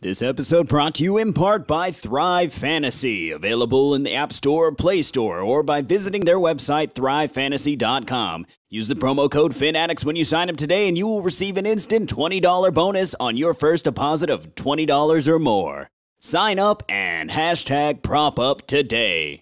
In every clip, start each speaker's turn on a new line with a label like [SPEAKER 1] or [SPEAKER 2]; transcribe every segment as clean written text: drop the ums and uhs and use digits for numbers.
[SPEAKER 1] This episode brought to you in part by Thrive Fantasy, available in the App Store, Play Store, or by visiting their website, thrivefantasy.com. Use the promo code FANATICS when you sign up today, and you will receive an instant $20 bonus on your first deposit of $20 or more. Sign up and hashtag prop up today.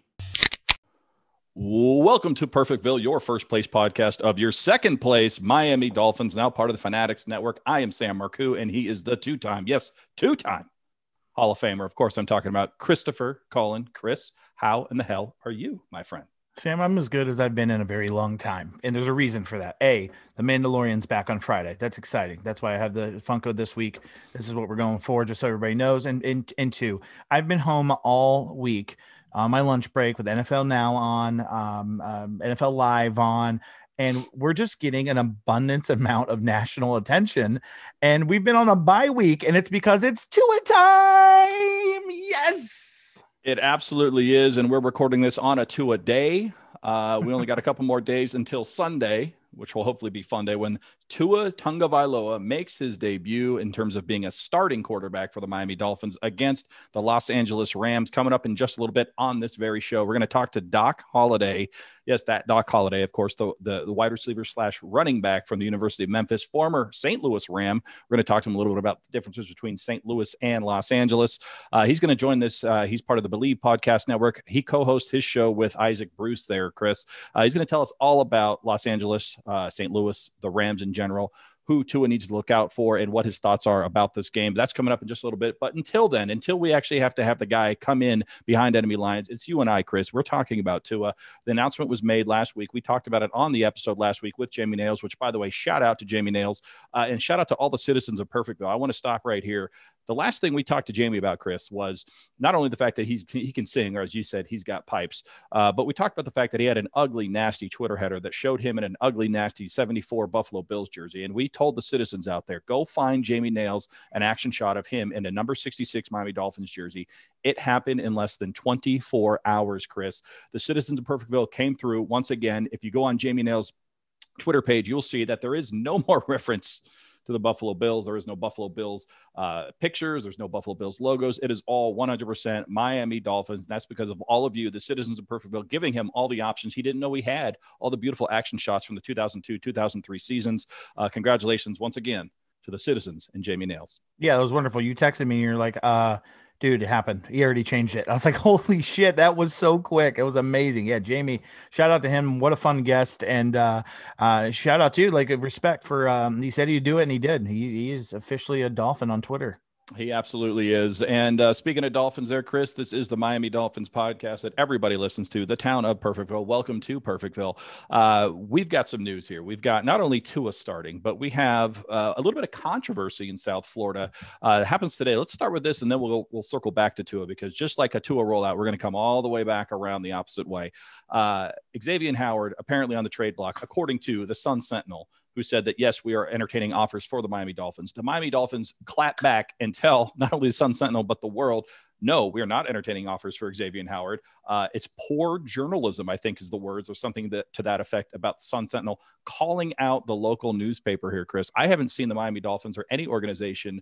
[SPEAKER 2] Welcome to Perfectville, your first place podcast of your second place Miami Dolphins, now part of the Fanatics Network. I am Sam Marcoux, and he is the two-time Hall of Famer. Of course, I'm talking about Christopher Cullen. Chris, how in the hell are you, my friend?
[SPEAKER 3] Sam, I'm as good as I've been in a very long time, and there's a reason for that. A, the Mandalorian's back on Friday. That's exciting. That's why I have the Funko this week. This is what we're going for, just so everybody knows. And two, I've been home all week on my lunch break with NFL Now on, NFL Live on, and we're just getting an abundance amount of national attention. And we've been on a bye week, and it's because it's TUA time. Yes,
[SPEAKER 2] it absolutely is. And we're recording this on a TUA day. We only got a couple more days until Sunday, which will hopefully be fun day when Tua Tagovailoa makes his debut in terms of being a starting quarterback for the Miami Dolphins against the Los Angeles Rams. Coming up in just a little bit on this very show, we're going to talk to Doc Holliday. Yes, that Doc Holliday, of course, the wide receiver / running back from the University of Memphis, former St. Louis Ram. We're going to talk to him a little bit about the differences between St. Louis and Los Angeles. He's going to join this. He's part of the BLEAV Podcast Network. He co-hosts his show with Isaac Bruce there, Chris. He's going to tell us all about Los Angeles, St. Louis, the Rams in general, who Tua needs to look out for, and what his thoughts are about this game. That's coming up in just a little bit. But until then, until we actually have to have the guy come in behind enemy lines, it's you and I, Chris. We're talking about Tua. The announcement was made last week. We talked about it on the episode last week with Jamie Nails, which, by the way, shout out to Jamie Nails, and shout out to all the citizens of Perfectville. I want to stop right here. The last thing we talked to Jamie about, Chris, was not only the fact that he can sing, or as you said, he's got pipes, but we talked about the fact that he had an ugly, nasty Twitter header that showed him in an ugly, nasty 74 Buffalo Bills jersey. And we told the citizens out there, go find Jamie Nails, an action shot of him in a number 66 Miami Dolphins jersey. It happened in less than 24 hours, Chris. The citizens of Perfectville came through once again. If you go on Jamie Nails' Twitter page, you'll see that there is no more reference to the Buffalo Bills. There is no Buffalo Bills pictures. There's no Buffalo Bills logos. It is all 100% Miami Dolphins. That's because of all of you, the citizens of Perfectville, giving him all the options he didn't know he had, all the beautiful action shots from the 2002, 2003 seasons. Congratulations once again to the citizens and Jamie Nails.
[SPEAKER 3] Yeah, that was wonderful. You texted me and you're like, dude, it happened. He already changed it. I was like, holy shit, that was so quick. It was amazing. Yeah, Jamie, shout out to him. What a fun guest. And shout out to you, like, respect for, he said he'd do it, and he did. He is officially a Dolphin on Twitter.
[SPEAKER 2] He absolutely is. And speaking of Dolphins there, Chris, this is the Miami Dolphins podcast that everybody listens to, the Town of Perfectville. Welcome to Perfectville. We've got some news here. We've got not only Tua starting, but we have a little bit of controversy in South Florida. It happens today. Let's start with this, and then we'll circle back to Tua, because just like a Tua rollout, we're going to come all the way back around the opposite way. Xavier Howard, apparently on the trade block, according to the Sun Sentinel, who said that, yes, we are entertaining offers for the Miami Dolphins. The Miami Dolphins clap back and tell not only the Sun Sentinel, but the world, no, we are not entertaining offers for Xavier Howard. It's poor journalism, I think, is the words, or something to that effect, about the Sun Sentinel calling out the local newspaper here, Chris. I haven't seen the Miami Dolphins or any organization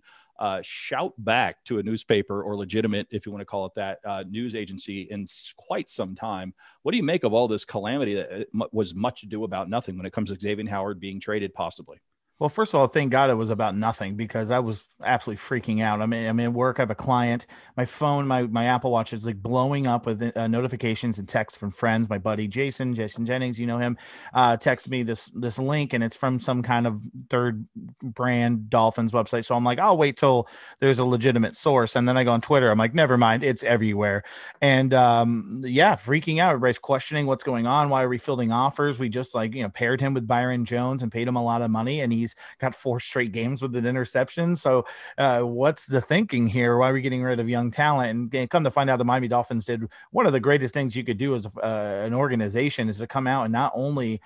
[SPEAKER 2] shout back to a newspaper, or legitimate, if you want to call it that, news agency in quite some time. What do you make of all this calamity that was much ado about nothing when it comes to Xavier Howard being traded possibly?
[SPEAKER 3] Well, first of all, thank God it was about nothing, because I was absolutely freaking out. I mean, I'm at work. I have a client. My phone, my Apple Watch is like blowing up with notifications and texts from friends. My buddy Jason Jennings, you know him, texted me this link, and it's from some kind of third brand Dolphins website. So I'm like, I'll wait till there's a legitimate source. And then I go on Twitter. I'm like, never mind, it's everywhere. And yeah, freaking out. Everybody's questioning what's going on. Why are we fielding offers? We just paired him with Byron Jones and paid him a lot of money, and he's got 4 straight games with an interception. So what's the thinking here? Why are we getting rid of young talent? And come to find out, the Miami Dolphins did one of the greatest things you could do as an organization, is to come out and not only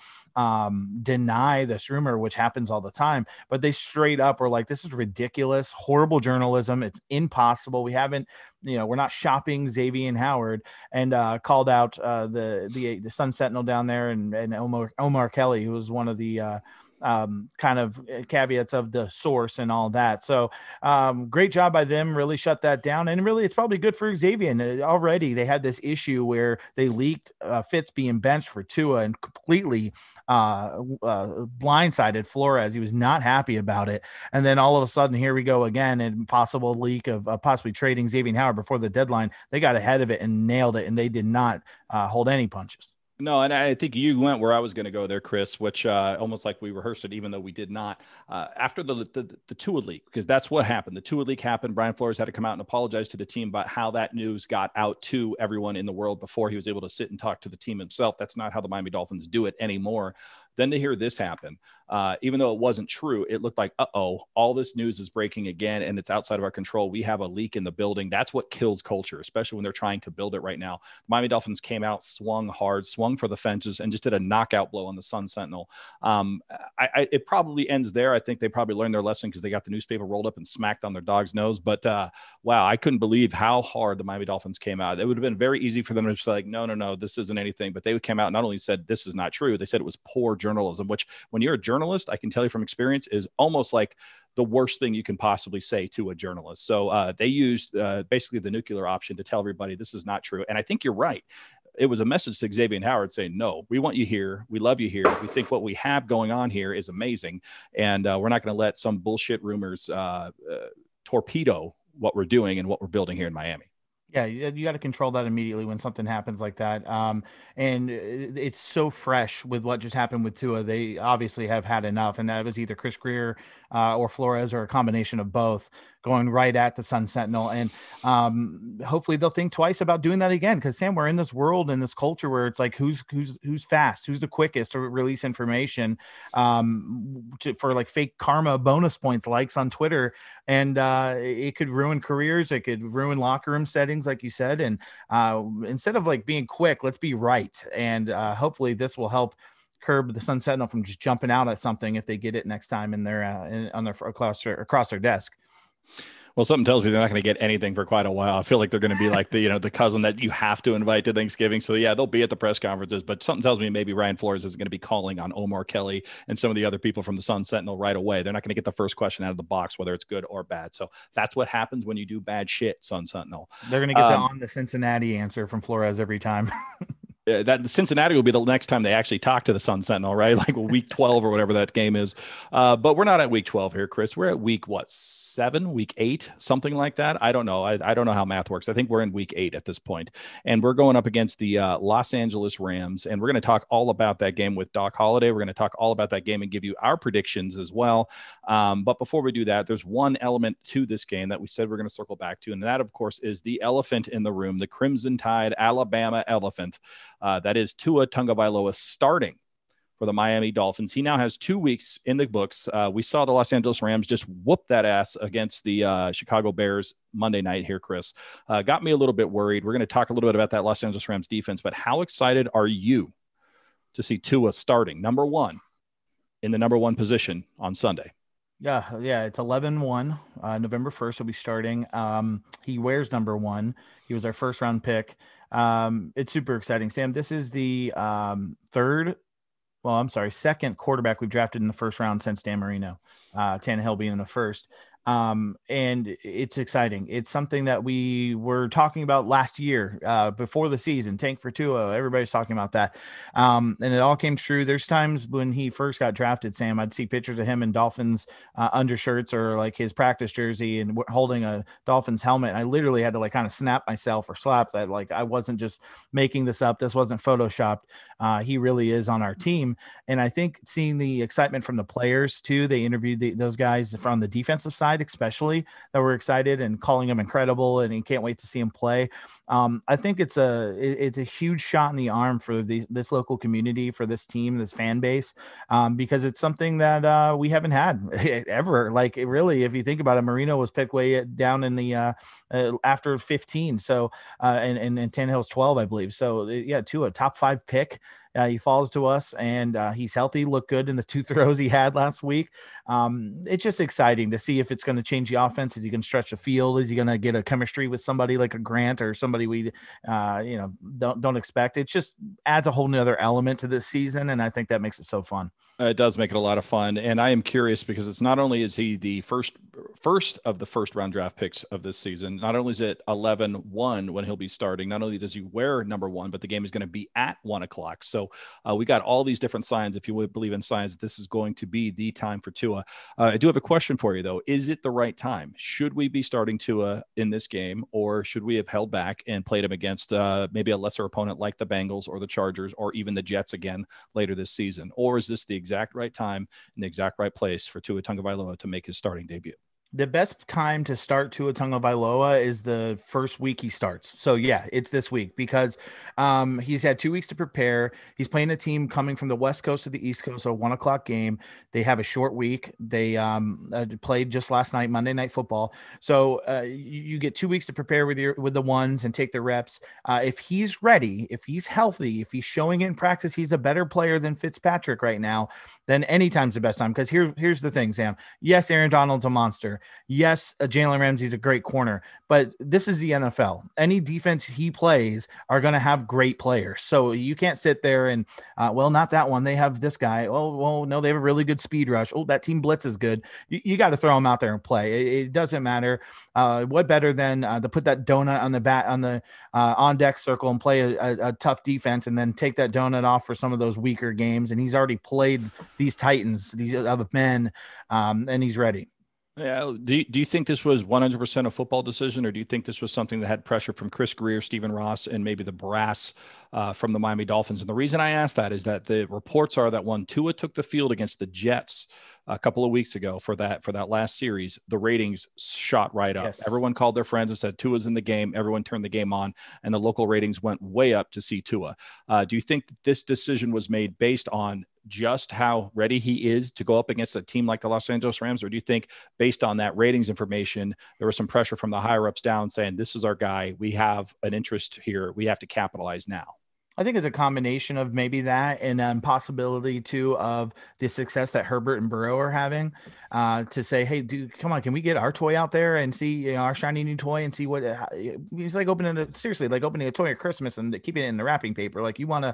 [SPEAKER 3] deny this rumor, which happens all the time, but they straight up were like, this is ridiculous, horrible journalism. It's impossible. We haven't, we're not shopping Xavier and Howard, and called out the Sun Sentinel down there, and Omar Kelly, who was one of the kind of caveats of the source and all that. So great job by them, really shut that down. And really, it's probably good for Xavier. Already they had this issue where they leaked Fitz being benched for Tua and completely blindsided Flores. He was not happy about it. And then all of a sudden, here we go again, and possible leak of possibly trading Xavier Howard before the deadline. They got ahead of it and nailed it, and they did not hold any punches.
[SPEAKER 2] No, and I think you went where I was going to go there, Chris, which almost like we rehearsed it, even though we did not. After the Tua leak, because that's what happened. The Tua leak happened. Brian Flores had to come out and apologize to the team about how that news got out to everyone in the world before he was able to sit and talk to the team himself. That's not how the Miami Dolphins do it anymore. Then to hear this happen, even though it wasn't true, it looked like, all this news is breaking again, and it's outside of our control. We have a leak in the building. That's what kills culture, especially when they're trying to build it right now. Miami Dolphins came out, swung hard, swung for the fences, and just did a knockout blow on the Sun Sentinel. It probably ends there. I think they probably learned their lesson because they got the newspaper rolled up and smacked on their dog's nose. But wow, I couldn't believe how hard the Miami Dolphins came out. It would have been very easy for them to just like, no, this isn't anything. But they came out and not only said this is not true, they said it was poor journalism, which when you're a journalist, I can tell you from experience, is almost like the worst thing you can possibly say to a journalist. So they used basically the nuclear option to tell everybody this is not true. And I think you're right. It was a message to Xavier Howard saying, no, we want you here. We love you here. We think what we have going on here is amazing. And we're not going to let some bullshit rumors torpedo what we're doing and what we're building here in Miami.
[SPEAKER 3] Yeah, you got to control that immediately when something happens like that. And it's so fresh with what just happened with Tua. They obviously have had enough, and that was either Chris Greer or Flores or a combination of both going right at the Sun Sentinel. And hopefully they'll think twice about doing that again. Because Sam, we're in this world and this culture where it's like, who's fast, who's the quickest to release information for like fake karma bonus points, likes on Twitter. And it could ruin careers. It could ruin locker room settings, like you said. And instead of like being quick, let's be right. And hopefully this will help curb the Sun Sentinel from just jumping out at something if they get it next time in their across their desk.
[SPEAKER 2] Well, something tells me they're not going to get anything for quite a while. I feel like they're going to be like the cousin that you have to invite to Thanksgiving. So yeah, they'll be at the press conferences, but something tells me maybe Ryan Flores is going to be calling on Omar Kelly and some of the other people from the Sun Sentinel right away. They're not going to get the first question out of the box, whether it's good or bad. So that's what happens when you do bad shit, Sun Sentinel.
[SPEAKER 3] They're going to get the Cincinnati answer from Flores every time.
[SPEAKER 2] That Cincinnati will be the next time they actually talk to the Sun Sentinel, right? Like week 12 or whatever that game is. But we're not at week 12 here, Chris. We're at week, 7, week 8, something like that. I don't know. I don't know how math works. I think we're in week 8 at this point. And we're going up against the Los Angeles Rams. And we're going to talk all about that game with Doc Holliday. We're going to talk all about that game and give you our predictions as well. But before we do that, there's one element to this game that we said we're going to circle back to. And that, of course, is the elephant in the room, the Crimson Tide Alabama elephant. That is Tua Tagovailoa starting for the Miami Dolphins. He now has 2 weeks in the books. We saw the Los Angeles Rams just whoop that ass against the Chicago Bears Monday night here, Chris. Got me a little bit worried. We're going to talk a little bit about that Los Angeles Rams defense, but how excited are you to see Tua starting number 1 in the number 1 position on Sunday?
[SPEAKER 3] Yeah, it's 11-1. November 1st he'll be starting. He wears number 1. He was our first round pick. It's super exciting, Sam. This is the second quarterback we've drafted in the first round since Dan Marino, Tannehill being in the first. And it's exciting. It's something that we were talking about last year, before the season, tank for Tua. Everybody's talking about that. And it all came true. There's times when he first got drafted, Sam, I'd see pictures of him in Dolphins undershirts or like his practice jersey and holding a Dolphins helmet. And I literally had to like kind of snap myself or slap that. Like I wasn't just making this up. This wasn't Photoshopped. He really is on our team. And I think seeing the excitement from the players too, they interviewed those guys from the defensive side, especially, that were excited and calling him incredible, and he can't wait to see him play. I think it's a huge shot in the arm for this local community, for this team, this fan base, because it's something that we haven't had ever. Like really, if you think about it, Marino was picked way down in the after 15, so and Tannehill's 12, I believe. So yeah, Tua, top 5 pick. He falls to us, and he's healthy, looked good in the 2 throws he had last week. It's just exciting to see if it's going to change the offense. Is he going to stretch the field? Is he going to get a chemistry with somebody like a Grant or somebody we don't expect? It just adds a whole nother element to this season, and I think that makes it so fun.
[SPEAKER 2] It does make it a lot of fun. And I am curious because it's not only is he the first of the first round draft picks of this season, not only is it 11-1 when he'll be starting, not only does he wear number 1, but the game is going to be at 1:00. So we got all these different signs, if you would believe in signs, that this is going to be the time for Tua. I do have a question for you, though. Is it the right time? Should we be starting Tua in this game, or should we have held back and played him against maybe a lesser opponent like the Bengals or the Chargers or even the Jets again later this season? Or is this the exact right time and the exact right place for Tua Tagovailoa to make his starting debut?
[SPEAKER 3] The best time to start Tua Tagovailoa is the first week he starts. So yeah, it's this week because he's had 2 weeks to prepare. He's playing a team coming from the West Coast to the East Coast, so a 1:00 game. They have a short week. They played just last night, Monday Night Football. So you get 2 weeks to prepare with the ones and take the reps. If he's ready, if he's healthy, if he's showing it in practice, he's a better player than Fitzpatrick right now, then anytime's the best time. Because here's the thing, Sam. Yes, Aaron Donald's a monster. Yes, Jalen Ramsey's a great corner, but this is the NFL. Any defense he plays are going to have great players. So you can't sit there and, not that one. They have this guy. Oh, well, no, they have a really good speed rush. Oh, that team blitz is good. You got to throw them out there and play. It doesn't matter. What better than to put that donut on the on deck circle and play a tough defense and then take that donut off for some of those weaker games. And he's already played these Titans, these other men, and he's ready.
[SPEAKER 2] Yeah. Do you think this was 100% a football decision, or do you think this was something that had pressure from Chris Greer, Stephen Ross, and maybe the brass from the Miami Dolphins? And the reason I ask that is that the reports are that when Tua took the field against the Jets a couple of weeks ago for that last series, the ratings shot right up. Yes. Everyone called their friends and said Tua's in the game. Everyone turned the game on, and the local ratings went way up to see Tua. Do you think that this decision was made based on just how ready he is to go up against a team like the Los Angeles Rams? Or do you think based on that ratings information, there was some pressure from the higher ups down saying, this is our guy, we have an interest here, we have to capitalize now?
[SPEAKER 3] I think it's a combination of maybe that and possibility too of the success that Herbert and Burrow are having to say, hey, dude, come on, can we get our toy out there and see our shiny new toy and see what he's like opening a toy at Christmas and keeping it in the wrapping paper. Like you want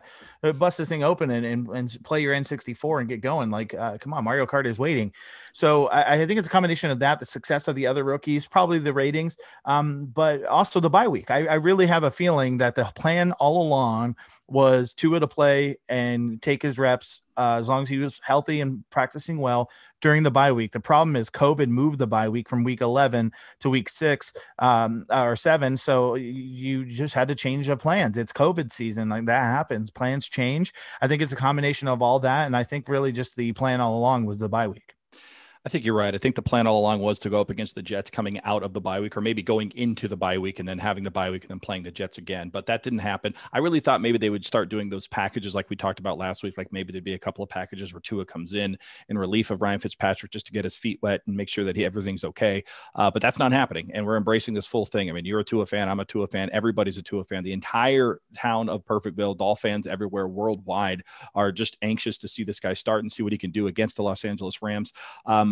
[SPEAKER 3] to bust this thing open and play your N64 and get going. Like, come on, Mario Kart is waiting. So I think it's a combination of that, the success of the other rookies, probably the ratings, but also the bye week. I really have a feeling that the plan all along was Tua to play and take his reps as long as he was healthy and practicing well during the bye week. The problem is COVID moved the bye week from week 11 to week 6 or 7. So you just had to change the plans. It's COVID season. Like that happens. Plans change. I think it's a combination of all that. And I think really just the plan all along was the bye week.
[SPEAKER 2] I think you're right. I think the plan all along was to go up against the Jets coming out of the bye week, or maybe going into the bye week and then having the bye week and then playing the Jets again. But that didn't happen. I really thought maybe they would start doing those packages like we talked about last week. Like maybe there'd be a couple of packages where Tua comes in relief of Ryan Fitzpatrick just to get his feet wet and make sure that everything's okay. But that's not happening. And we're embracing this full thing. I mean, you're a Tua fan. I'm a Tua fan. Everybody's a Tua fan. The entire town of Perfectville, Dolphin fans everywhere worldwide are just anxious to see this guy start and see what he can do against the Los Angeles Rams.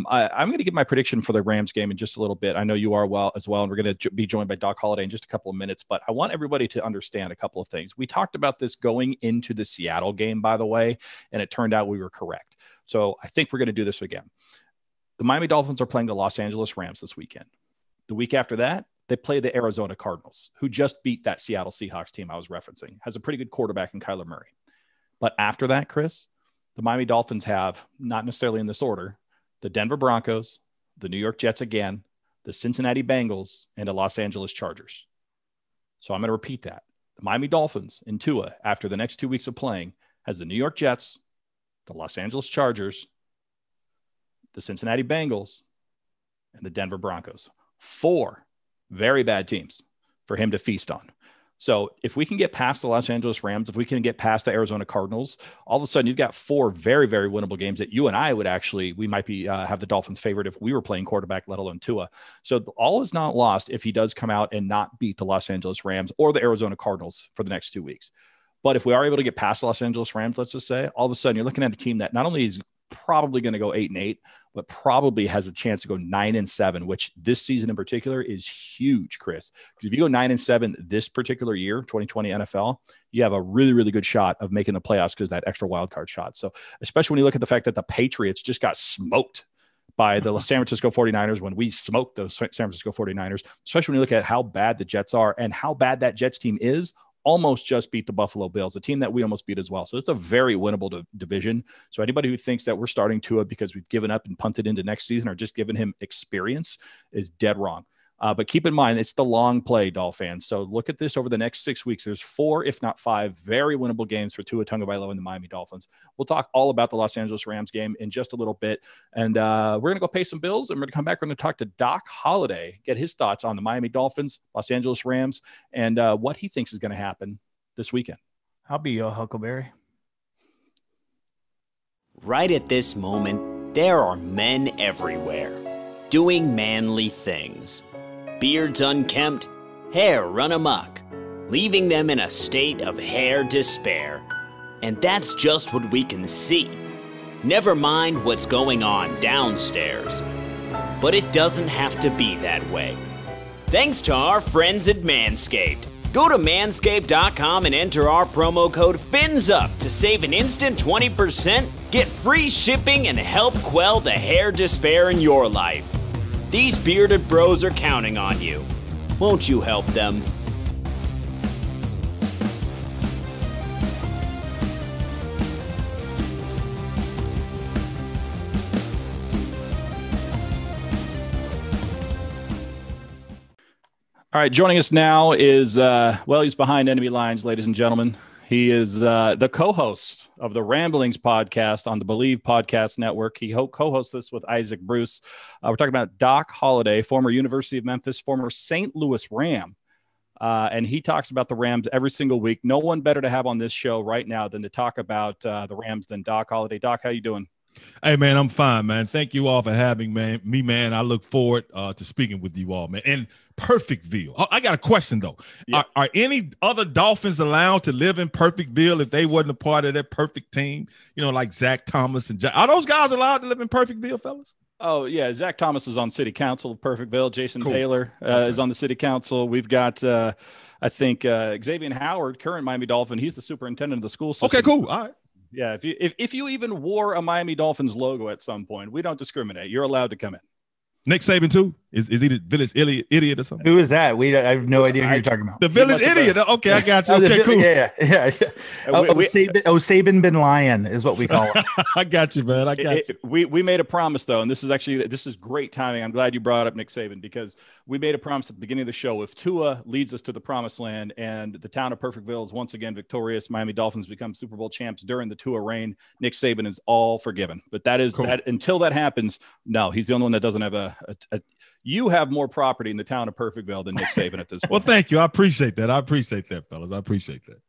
[SPEAKER 2] I'm going to give my prediction for the Rams game in just a little bit. I know you are as well, and we're going to be joined by Doc Holliday in just a couple of minutes, but I want everybody to understand a couple of things. We talked about this going into the Seattle game, by the way, and it turned out we were correct. So I think we're going to do this again. The Miami Dolphins are playing the Los Angeles Rams this weekend. The week after that, they play the Arizona Cardinals, who just beat that Seattle Seahawks team I was referencing, has a pretty good quarterback in Kyler Murray. But after that, Chris, the Miami Dolphins have, not necessarily in this order, the Denver Broncos, the New York Jets again, the Cincinnati Bengals, and the Los Angeles Chargers. So I'm going to repeat that. The Miami Dolphins in Tua, after the next 2 weeks of playing, has the New York Jets, the Los Angeles Chargers, the Cincinnati Bengals, and the Denver Broncos. 4 very bad teams for him to feast on. So if we can get past the Los Angeles Rams, if we can get past the Arizona Cardinals, all of a sudden you've got 4 very, very winnable games that you and I would actually, we might be have the Dolphins favored if we were playing quarterback, let alone Tua. So all is not lost if he does come out and not beat the Los Angeles Rams or the Arizona Cardinals for the next 2 weeks. But if we are able to get past the Los Angeles Rams, let's just say, all of a sudden you're looking at a team that not only is probably going to go 8-8, but probably has a chance to go 9-7, which this season in particular is huge, Chris. Because if you go 9-7 this particular year, 2020 NFL, you have a really, really good shot of making the playoffs because that extra wild card shot. So especially when you look at the fact that the Patriots just got smoked by the San Francisco 49ers when we smoked those San Francisco 49ers, especially when you look at how bad the Jets are and how bad that Jets team is, almost just beat the Buffalo Bills, a team that we almost beat as well. So it's a very winnable division. So anybody who thinks that we're starting Tua because we've given up and punted into next season or just given him experience is dead wrong. But keep in mind, it's the long play, Doll fans. So look at this over the next 6 weeks. There's 4, if not 5, very winnable games for Tua Tagovailoa and the Miami Dolphins. We'll talk all about the Los Angeles Rams game in just a little bit. And we're going to go pay some bills, and we're going to come back. We're going to talk to Doc Holliday, get his thoughts on the Miami Dolphins, Los Angeles Rams, and what he thinks is going to happen this weekend.
[SPEAKER 3] I'll be your Huckleberry.
[SPEAKER 1] Right at this moment, there are men everywhere, doing manly things. Beards unkempt, hair run amok, leaving them in a state of hair despair. And that's just what we can see. Never mind what's going on downstairs. But it doesn't have to be that way. Thanks to our friends at Manscaped. Go to manscaped.com and enter our promo code FINSUP to save an instant 20%, get free shipping, and help quell the hair despair in your life. These bearded bros are counting on you. Won't you help them?
[SPEAKER 2] All right, joining us now is, he's behind enemy lines, ladies and gentlemen. He is the co-host of the Ramblings podcast on the BLEAV Podcast Network. He co-hosts this with Isaac Bruce. We're talking about Doc Holliday, former University of Memphis, former St. Louis Ram. And he talks about the Rams every single week. No one better to have on this show right now than to talk about the Rams than Doc Holliday. Doc, how you doing?
[SPEAKER 4] Hey, man, I'm fine, man. Thank you all for having me, man. I look forward to speaking with you all, man. And Perfectville. I got a question, though. Yeah. Are any other Dolphins allowed to live in Perfectville if they wasn't a part of that perfect team? You know, like Zach Thomas and are those guys allowed to live in Perfectville, fellas?
[SPEAKER 2] Oh, yeah. Zach Thomas is on city council of Perfectville. Jason Taylor is on the city council. We've got, I think, Xavier Howard, current Miami Dolphin. He's the superintendent of the school system.
[SPEAKER 4] Okay, cool. All right.
[SPEAKER 2] Yeah, if you even wore a Miami Dolphins logo at some point, we don't discriminate. You're allowed to come in.
[SPEAKER 4] Nick Saban too? Is he the village idiot or something?
[SPEAKER 3] Who is that? I have no idea who you're talking about.
[SPEAKER 4] The village idiot. Okay, I got you. Okay, cool.
[SPEAKER 3] Yeah. Saban bin Lion is what we call him.
[SPEAKER 4] I got you, man. I got you.
[SPEAKER 2] We made a promise though, and this is great timing. I'm glad you brought up Nick Saban because we made a promise at the beginning of the show. If Tua leads us to the promised land and the town of Perfectville is once again victorious, Miami Dolphins become Super Bowl champs during the Tua reign, Nick Saban is all forgiven. But that is cool. That until that happens, no, he's the only one that doesn't have you have more property in the town of Perfectville than Nick Saban at this point.
[SPEAKER 4] Well, thank you. I appreciate that. Fellas. I appreciate that.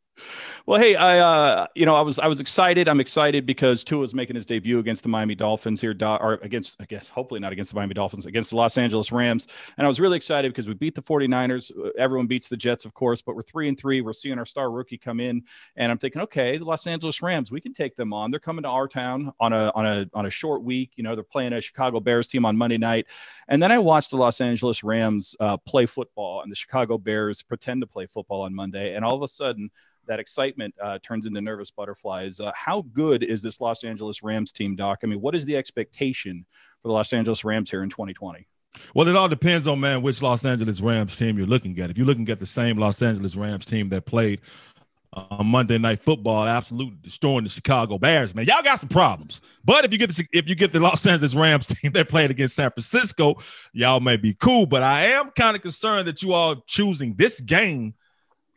[SPEAKER 2] Well, hey, I was excited. I'm excited because Tua's making his debut against the Miami Dolphins here, or against, I guess, hopefully not against the Miami Dolphins, against the Los Angeles Rams. And I was really excited because we beat the 49ers. Everyone beats the Jets, of course, but we're 3-3. We're seeing our star rookie come in, and I'm thinking, okay, the Los Angeles Rams, we can take them on. They're coming to our town on a short week. You know, they're playing a Chicago Bears team on Monday night. And then I watched the Los Angeles Rams play football, and the Chicago Bears pretend to play football on Monday. And all of a sudden, that excitement turns into nervous butterflies. How good is this Los Angeles Rams team, Doc? I mean, what is the expectation for the Los Angeles Rams here in 2020?
[SPEAKER 4] Well, it all depends on, man, which Los Angeles Rams team you're looking at. If you're looking at the same Los Angeles Rams team that played on Monday Night Football, absolutely destroying the Chicago Bears, man, y'all got some problems. But if you get the Los Angeles Rams team that played against San Francisco, y'all may be cool. But I am kind of concerned that you all choosing this game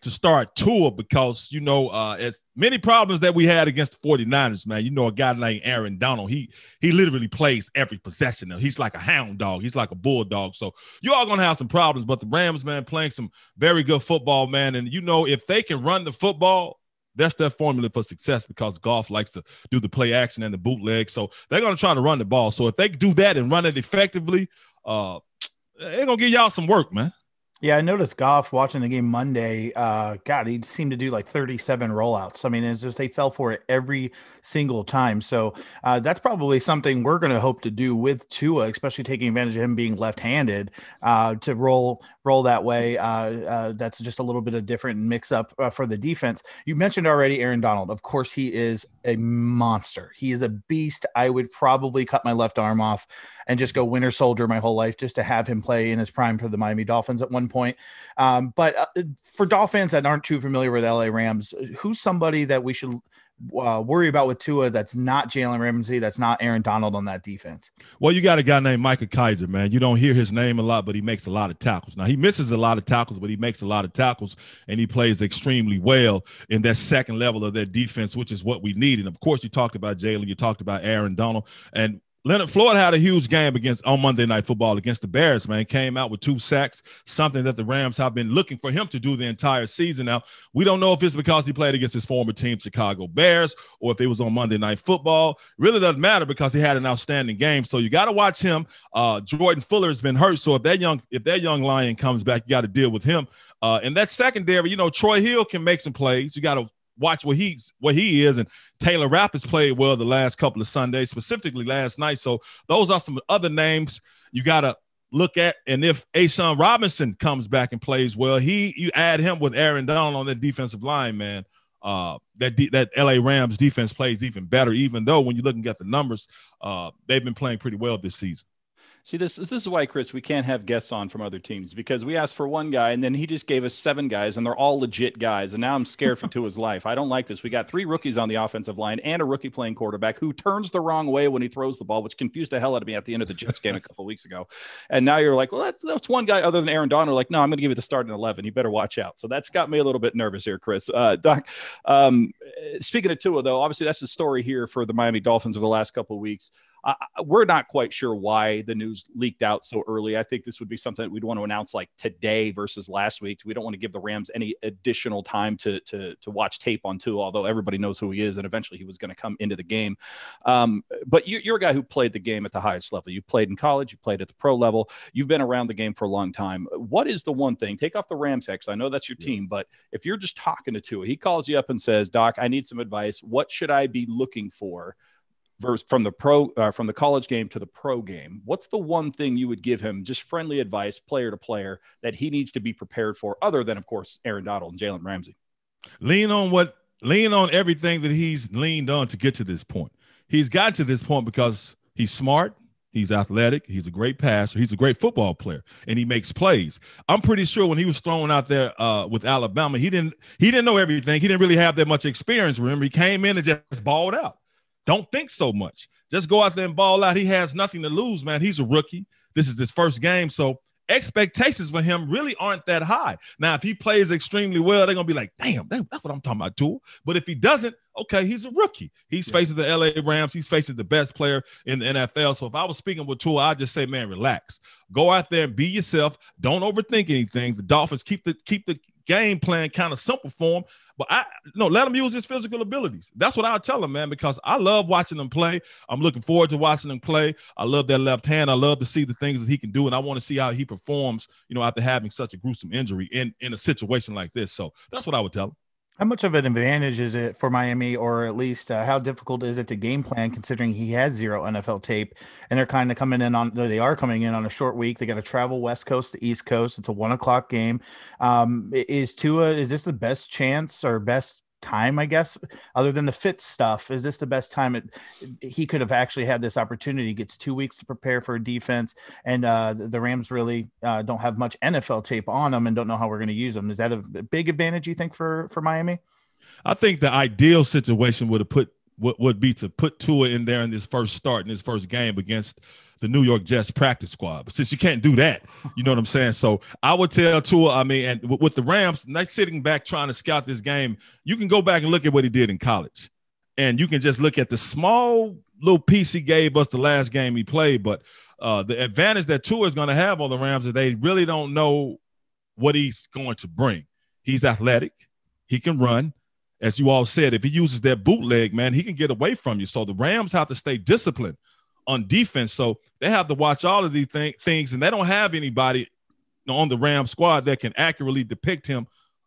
[SPEAKER 4] to start Tua because, you know, as many problems that we had against the 49ers, man, you know, a guy named Aaron Donald, he literally plays every possession. He's like a hound dog. He's like a bulldog. So you all going to have some problems, but the Rams, man, playing some very good football, man. And, you know, if they can run the football, that's their formula for success because Goff likes to do the play action and the bootleg. So they're going to try to run the ball. So if they do that and run it effectively, they're going to give y'all some work, man.
[SPEAKER 3] Yeah, I noticed Goff watching the game Monday. God, he seemed to do like 37 rollouts. I mean, it's just they fell for it every single time. So that's probably something we're going to hope to do with Tua, especially taking advantage of him being left-handed to roll that way. That's just a little bit of different mix up for the defense. You mentioned already Aaron Donald. Of course, he is a monster. He is a beast. I would probably cut my left arm off and just go winter soldier my whole life just to have him play in his prime for the Miami Dolphins at one point. But for Dolphins that aren't too familiar with LA Rams, who's somebody that we should worry about with Tua that's not Jalen Ramsey, that's not Aaron Donald on that defense?
[SPEAKER 4] Well, you got a guy named Micah Kiser, man. You don't hear his name a lot, but he makes a lot of tackles. Now, he misses a lot of tackles, but he makes a lot of tackles, and he plays extremely well in that second level of their defense, which is what we need. And, of course, you talked about Jalen, you talked about Aaron Donald, and Leonard Floyd had a huge game on Monday Night Football against the Bears, man. Came out with 2 sacks, something that the Rams have been looking for him to do the entire season. Now, we don't know if it's because he played against his former team, Chicago Bears, or if it was on Monday Night Football. Really doesn't matter because he had an outstanding game. So you got to watch him. Jordan Fuller has been hurt. So if that young Lion comes back, you got to deal with him. And that secondary, Troy Hill can make some plays. You got to watch what he is, and Taylor Rapp has played well the last couple of Sundays, specifically last night. So those are some other names you got to look at. And if Ashawn Robinson comes back and plays well, you add him with Aaron Donald on that defensive line, man. That LA Rams defense plays even better, even though when you're looking at the numbers, they've been playing pretty well this season.
[SPEAKER 2] See, this is why, Chris, we can't have guests on from other teams, because we asked for one guy and then he just gave us 7 guys and they're all legit guys. And now I'm scared for Tua's life. I don't like this. We got 3 rookies on the offensive line and a rookie playing quarterback who turns the wrong way when he throws the ball, which confused the hell out of me at the end of the Jets game a couple of weeks ago. And now you're like, well, that's one guy other than Aaron Donald. Like, no, I'm going to give you the starting 11. You better watch out. So that's got me a little bit nervous here, Chris. Doc, speaking of Tua, though, obviously that's the story here for the Miami Dolphins over the last couple of weeks. We're not quite sure why the news leaked out so early. I think this would be something that we'd want to announce like today versus last week. We don't want to give the Rams any additional time to watch tape on Tua, although everybody knows who he is, and eventually he was going to come into the game. But you're a guy who played the game at the highest level. You played in college. You played at the pro level. You've been around the game for a long time. What is the one thing? Take off the Rams hat, 'cause I know that's your team, but if you're just talking to Tua, he calls you up and says, Doc, I need some advice. What should I be looking for from the college game to the pro game? What's the one thing you would give him, just friendly advice, player to player, that he needs to be prepared for, other than, of course, Aaron Donald and Jalen Ramsey?
[SPEAKER 4] Lean on everything that he's leaned on to get to this point. He's got to this point because he's smart, he's athletic, he's a great passer, he's a great football player, and he makes plays. I'm pretty sure when he was thrown out there with Alabama, he didn't know everything. He didn't really have that much experience. Remember, he came in and just balled out. Don't think so much. Just go out there and ball out. He has nothing to lose, man. He's a rookie. This is his first game, so expectations for him really aren't that high. Now, if he plays extremely well, they're going to be like, damn, that's what I'm talking about, too. But if he doesn't, okay, he's a rookie. He's facing the LA Rams. He's facing the best player in the NFL. So if I was speaking with Tua, I'd just say, man, relax. Go out there and be yourself. Don't overthink anything. The Dolphins keep the game plan kind of simple for him. But let him use his physical abilities. That's what I'll tell him, man, because I love watching him play. I'm looking forward to watching him play. I love that left hand. I love to see the things that he can do, and I want to see how he performs, after having such a gruesome injury in a situation like this. So that's what I would tell him.
[SPEAKER 3] How much of an advantage is it for Miami, or at least how difficult is it to game plan, considering he has 0 NFL tape and they're kind of they are coming in on a short week. They got to travel West Coast to East Coast. It's a 1:00 game. Is this the best chance or best time, I guess, other than the fit stuff? Is this the best time he could have actually had this opportunity? He gets 2 weeks to prepare for a defense, and the Rams really don't have much NFL tape on them and don't know how we're going to use them. Is that a big advantage, you think, for Miami?
[SPEAKER 4] I think the ideal situation would be to put Tua in there in this first start, in his first game against the New York Jets practice squad. But since you can't do that, you know what I'm saying? So I would tell Tua, and with the Rams, not sitting back trying to scout this game, you can go back and look at what he did in college. And you can just look at the small little piece he gave us the last game he played. But the advantage that Tua is going to have on the Rams is they really don't know what he's going to bring. He's athletic. He can run. As you all said, if he uses that bootleg, man, he can get away from you. So the Rams have to stay disciplined on defense. So they have to watch all of these things, and they don't have anybody on the Rams squad that can accurately depict him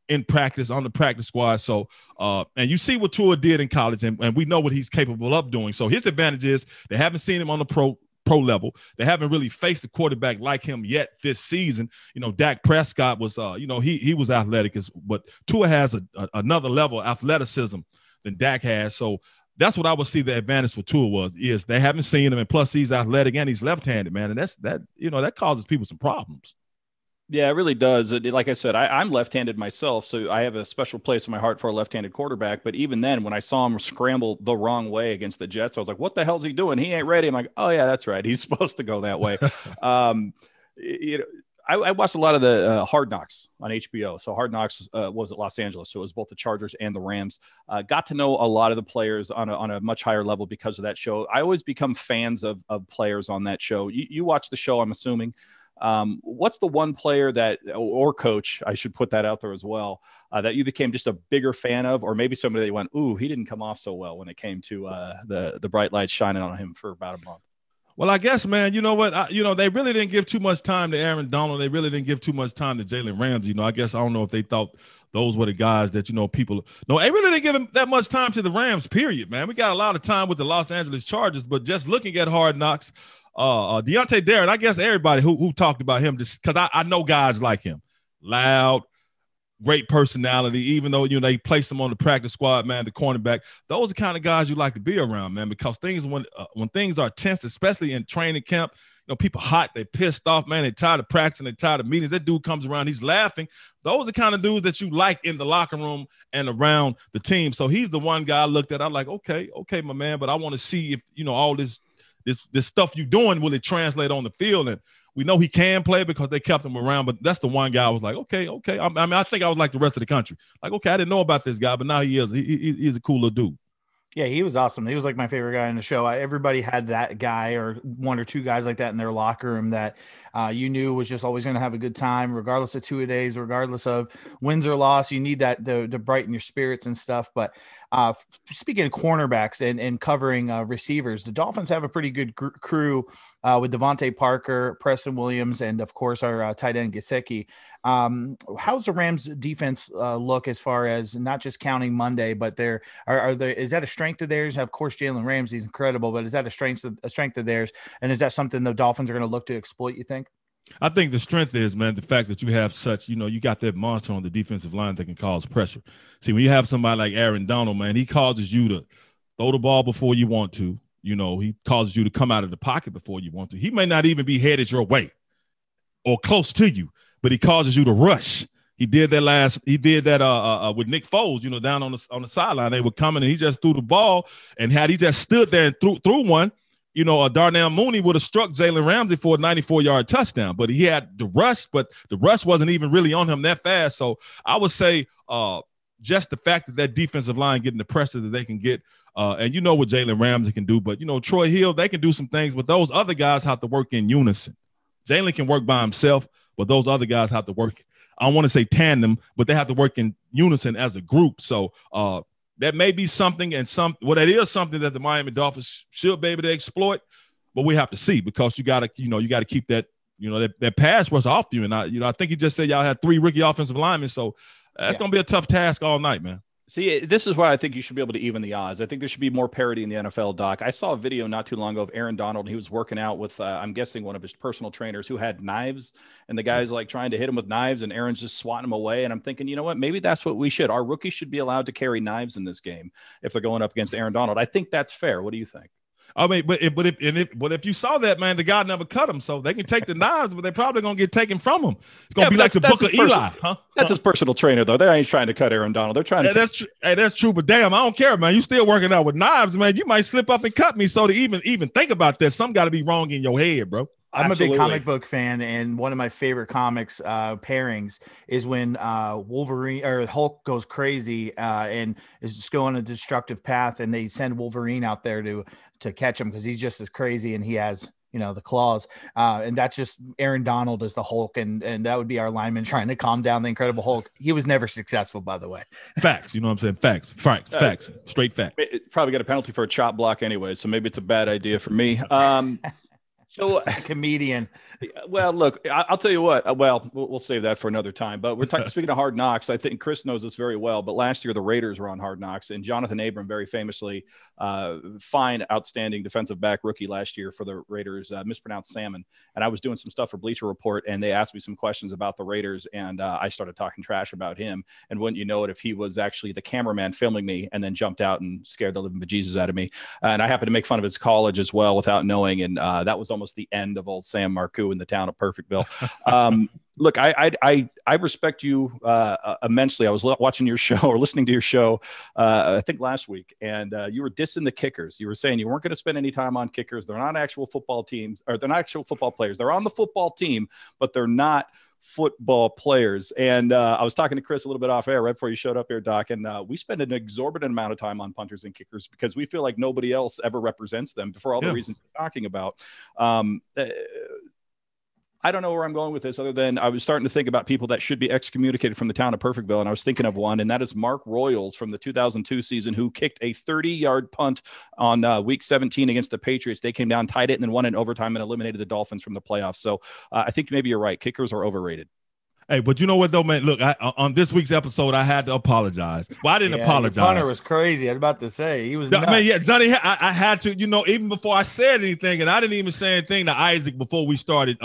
[SPEAKER 4] in practice on the practice squad. So, and you see what Tua did in college, and we know what he's capable of doing. So his advantage is they haven't seen him on the pro level. They haven't really faced a quarterback like him yet this season. You know, Dak Prescott was, he was athletic, but Tua has another level of athleticism than Dak has. So that's what I would see the advantage for Tua is they haven't seen him, and plus he's athletic and he's left-handed, man, and that causes people some problems.
[SPEAKER 2] Yeah, it really does. Like I said, I'm left-handed myself, so I have a special place in my heart for a left-handed quarterback. But even then, when I saw him scramble the wrong way against the Jets, I was like, what the hell's he doing? He ain't ready. I'm like, oh, yeah, that's right. He's supposed to go that way. I watched a lot of the Hard Knocks on HBO. So Hard Knocks was at Los Angeles. So it was both the Chargers and the Rams. Got to know a lot of the players on a much higher level because of that show. I always become fans of players on that show. You watch the show, I'm assuming. What's the one player or coach, I should put that out there as well, that you became just a bigger fan of, or maybe somebody that you went, ooh, he didn't come off so well when it came to the bright lights shining on him for about a month?
[SPEAKER 4] Well, I guess, man, you know what? They really didn't give too much time to Aaron Donald. They really didn't give too much time to Jalen Ramsey. I guess I don't know if they thought those were the guys that, people – no, they really didn't give him that much time to the Rams, period, man. We got a lot of time with the Los Angeles Chargers, but just looking at Hard Knocks, Deontay Darren, I guess everybody who talked about him, just because I know guys like him, loud, great personality, even though, they placed him on the practice squad, man, the cornerback. Those are the kind of guys you like to be around, man, because when things are tense, especially in training camp, people hot, they pissed off, man, they're tired of practicing, they're tired of meetings. That dude comes around, he's laughing. Those are the kind of dudes that you like in the locker room and around the team. So he's the one guy I looked at. I'm like, okay, my man, but I want to see if, all this stuff you're doing, will it translate on the field? And we know he can play because they kept him around, but that's the one guy I was like, okay. I think I was like the rest of the country. Like, okay, I didn't know about this guy, but now he is. He's a cool little dude.
[SPEAKER 3] Yeah, he was awesome. He was like my favorite guy in the show. Everybody had that guy or one or two guys like that in their locker room that you knew was just always going to have a good time, regardless of 2 days, regardless of wins or loss. You need that to brighten your spirits and stuff. But speaking of cornerbacks and covering receivers, the Dolphins have a pretty good crew with Devontae Parker, Preston Williams, and of course our tight end Gesicki. How's the Rams defense look as far as not just counting Monday, but is that a strength of theirs? Of course, Jalen Ramsey is incredible, but is that a strength of theirs? And is that something the Dolphins are going to look to exploit, you think?
[SPEAKER 4] I think the strength is, man, the fact that you have such, you got that monster on the defensive line that can cause pressure. See, when you have somebody like Aaron Donald, man, he causes you to throw the ball before you want to. He causes you to come out of the pocket before you want to. He may not even be headed your way or close to you, but he causes you to rush. He did that with Nick Foles, down on the sideline. They were coming and he just threw the ball, and had he just stood there and threw one, Darnell Mooney would have struck Jalen Ramsey for a 94-yard touchdown, but he had the rush, but the rush wasn't even really on him that fast. So I would say just the fact that defensive line getting the pressure that they can get, and what Jalen Ramsey can do, but, Troy Hill, they can do some things, but those other guys have to work in unison. Jalen can work by himself, but those other guys have to work, I don't want to say tandem, but they have to work in unison as a group. So that may be something, and that is something that the Miami Dolphins should be able to exploit, but we have to see, because you got to keep that, that pass rush off you. And I think he just said y'all had 3 rookie offensive linemen. So that's going to be a tough task all night, man.
[SPEAKER 2] See, this is why I think you should be able to even the odds. I think there should be more parity in the NFL, Doc. I saw a video not too long ago of Aaron Donald. He was working out with, I'm guessing, one of his personal trainers who had knives, and the guy's like trying to hit him with knives, and Aaron's just swatting him away. And I'm thinking, you know what? Maybe that's what we should. Our rookies should be allowed to carry knives in this game if they're going up against Aaron Donald. I think that's fair. What do you think?
[SPEAKER 4] I mean, but if you saw that, man, the guy never cut him, so they can take the knives, but they're probably gonna get taken from him. It's gonna be like the book of Eli, huh?
[SPEAKER 2] That's his personal trainer, though. They ain't trying to cut Aaron Donald. They're trying to.
[SPEAKER 4] That's true, but damn, I don't care, man. You still working out with knives, man. You might slip up and cut me. So to even think about this, something got to be wrong in your head, bro.
[SPEAKER 3] I'm a big comic book fan, and one of my favorite comics pairings is when Wolverine or Hulk goes crazy and is just going a destructive path, and they send Wolverine out there to catch him because he's just as crazy and he has the claws, and that's just Aaron Donald as the Hulk, and that would be our lineman trying to calm down the Incredible Hulk. He was never successful, by the way.
[SPEAKER 4] Facts, you know what I'm saying? Facts, straight facts.
[SPEAKER 2] It probably got a penalty for a chop block anyway, so maybe it's a bad idea for me. So
[SPEAKER 3] comedian.
[SPEAKER 2] Well, look, I'll tell you what. Well, we'll save that for another time. But we're talking. Speaking of Hard Knocks, I think Chris knows this very well. But last year, the Raiders were on Hard Knocks, and Jonathan Abram, very famously, fine, outstanding defensive back rookie last year for the Raiders, mispronounced salmon. And I was doing some stuff for Bleacher Report, and they asked me some questions about the Raiders, and I started talking trash about him. And wouldn't you know it, if he was actually the cameraman filming me, and then jumped out and scared the living bejesus out of me. And I happened to make fun of his college as well without knowing, and that was almost the end of old Sam Marcoux in the town of Perfectville. Look, I respect you immensely. I was watching your show or listening to your show, I think last week, and you were dissing the kickers. You were saying you weren't going to spend any time on kickers. They're not actual football teams, or they're not actual football players. They're on the football team, but they're not football players. And I was talking to Chris a little bit off air right before you showed up here, Doc, and we spend an exorbitant amount of time on punters and kickers because we feel like nobody else ever represents them for all the reasons we're talking about. I don't know where I'm going with this other than I was starting to think about people that should be excommunicated from the town of Perfectville. And I was thinking of one, and that is Mark Royals from the 2002 season, who kicked a 30-yard punt on week 17 against the Patriots. They came down, tied it, and then won in overtime and eliminated the Dolphins from the playoffs. So I think maybe you're right. Kickers are overrated.
[SPEAKER 4] Hey, but you know what, though, man? Look, on this week's episode, I had to apologize. Well, I didn't apologize.
[SPEAKER 3] The punter was crazy. I was about to say. He was nuts.
[SPEAKER 4] I mean, yeah, Johnny, I had to, even before I said anything, and I didn't even say anything to Isaac before we started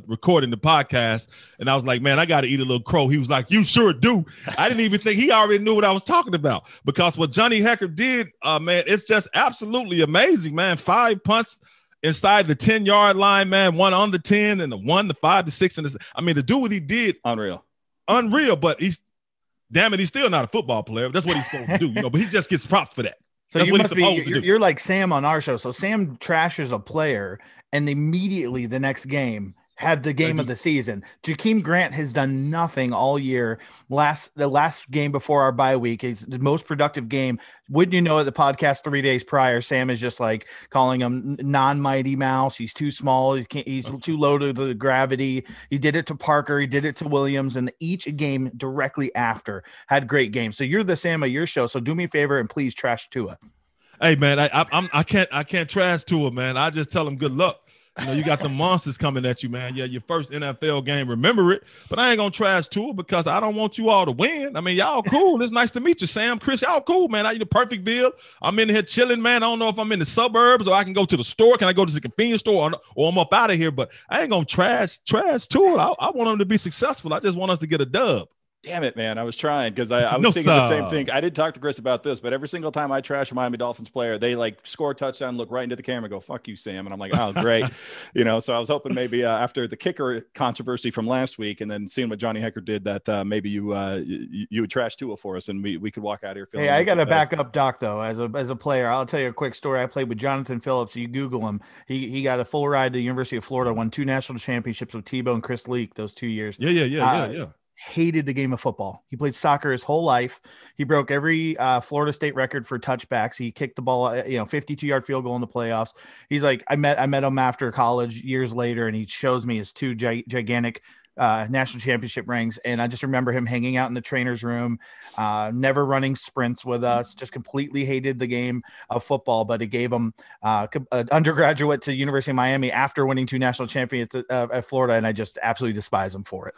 [SPEAKER 4] recording the podcast. And I was like, man, I got to eat a little crow. He was like, you sure do. I didn't even think he already knew what I was talking about, because what Johnny Hecker did, man, it's just absolutely amazing, man. 5 punts inside the 10-yard line, man, one on the 10 and the 1, the 5, the 6, and the, I mean, to do what he did, unreal. But he's still not a football player. That's what he's supposed to do, but he just gets props for that.
[SPEAKER 3] So you must be, you're like Sam on our show. So Sam trashes a player, and immediately the next game have the game of the season. Jakeem Grant has done nothing all year. The last game before our bye week is the most productive game. Wouldn't you know it, the podcast 3 days prior, Sam is just like calling him non-mighty mouse. He's too small. He's too low to the gravity. He did it to Parker. He did it to Williams. And each game directly after had great games. So you're the Sam of your show. So do me a favor and please trash Tua.
[SPEAKER 4] Hey, man, I can't trash Tua, man. I just tell him good luck. You got the monsters coming at you, man. Yeah, your first NFL game, remember it. But I ain't going to trash Tua because I don't want you all to win. I mean, y'all cool. It's nice to meet you, Sam, Chris. Y'all cool, man. You the Perfectville. I'm in here chilling, man. I don't know if I'm in the suburbs or I can go to the store. Can I go to the convenience store or I'm up out of here? But I ain't going to trash Tua. I want him to be successful. I just want us to get a dub.
[SPEAKER 2] Damn it, man. I was trying because I was thinking the same thing. I did talk to Chris about this, but every single time I trash a Miami Dolphins player, they like score a touchdown, look right into the camera, go, fuck you, Sam. And I'm like, oh, great. So I was hoping maybe after the kicker controversy from last week and then seeing what Johnny Hecker did, that maybe you would trash Tua for us and we could walk out here feeling.
[SPEAKER 3] Hey, I got to back up Doc, though, as a player. I'll tell you a quick story. I played with Jonathan Phillips. You Google him. He got a full ride to the University of Florida, won 2 national championships with Tebow and Chris Leak those 2 years.
[SPEAKER 4] Yeah.
[SPEAKER 3] Hated the game of football. He played soccer his whole life. He broke every Florida State record for touchbacks. He kicked the ball, 52-yard field goal in the playoffs. He's like, I met him after college years later, and he shows me his 2 gigantic national championship rings. And I just remember him hanging out in the trainer's room, never running sprints with us, just completely hated the game of football, but it gave him an undergraduate to University of Miami after winning 2 national championships at Florida. And I just absolutely despise him for it.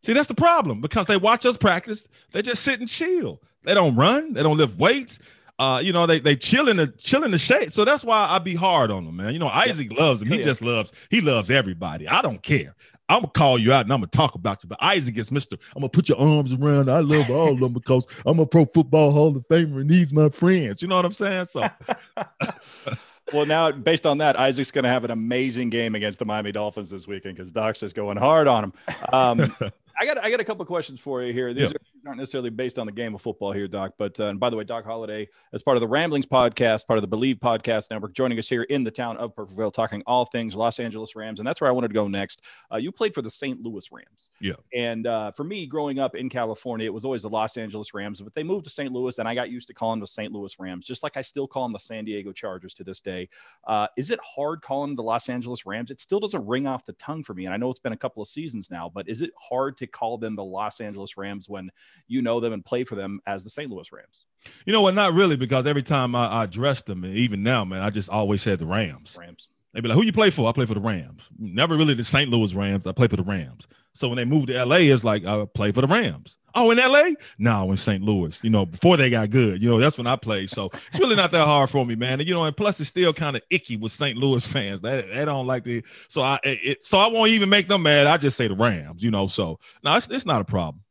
[SPEAKER 4] See, that's the problem because they watch us practice. They just sit and chill. They don't run. They don't lift weights. They chill in the shade. So that's why I be hard on them, man. Isaac loves him. He loves everybody. I don't care. I'm going to call you out and I'm going to talk about you. But Isaac is Mr. I'm going to put your arms around. I love all of them because I'm a Pro Football Hall of Famer and he's my friends. You know what I'm saying? So.
[SPEAKER 2] Well, now, based on that, Isaac's going to have an amazing game against the Miami Dolphins this weekend because Doc's just going hard on him. I got a couple of questions for you here. These aren't necessarily based on the game of football here, Doc. But and by the way, Doc Holliday, as part of the Ramblings podcast, part of the BLEAV Podcast Network, joining us here in the town of Perfectville, talking all things Los Angeles Rams. And that's where I wanted to go next. You played for the St. Louis Rams.
[SPEAKER 4] Yeah.
[SPEAKER 2] And for me, growing up in California, it was always the Los Angeles Rams. But they moved to St. Louis, and I got used to calling the St. Louis Rams, just like I still call them the San Diego Chargers to this day. Is it hard calling the Los Angeles Rams? It still doesn't ring off the tongue for me. And I know it's been a couple of seasons now, but is it hard to call them the Los Angeles Rams when you know them and play for them as the St. Louis Rams?
[SPEAKER 4] You know what? Not really, because every time I address them, and even now, man, I just always said the Rams. They'd be like, who you play for? I play for the Rams. Never really the St. Louis Rams. I play for the Rams. So when they moved to LA, it's like, I play for the Rams. Oh, in LA? No, in St. Louis, before they got good, that's when I played. So it's really not that hard for me, man. And, and plus it's still kind of icky with St. Louis fans. They don't like the, so I won't even make them mad. I just say the Rams, so no, it's not a problem.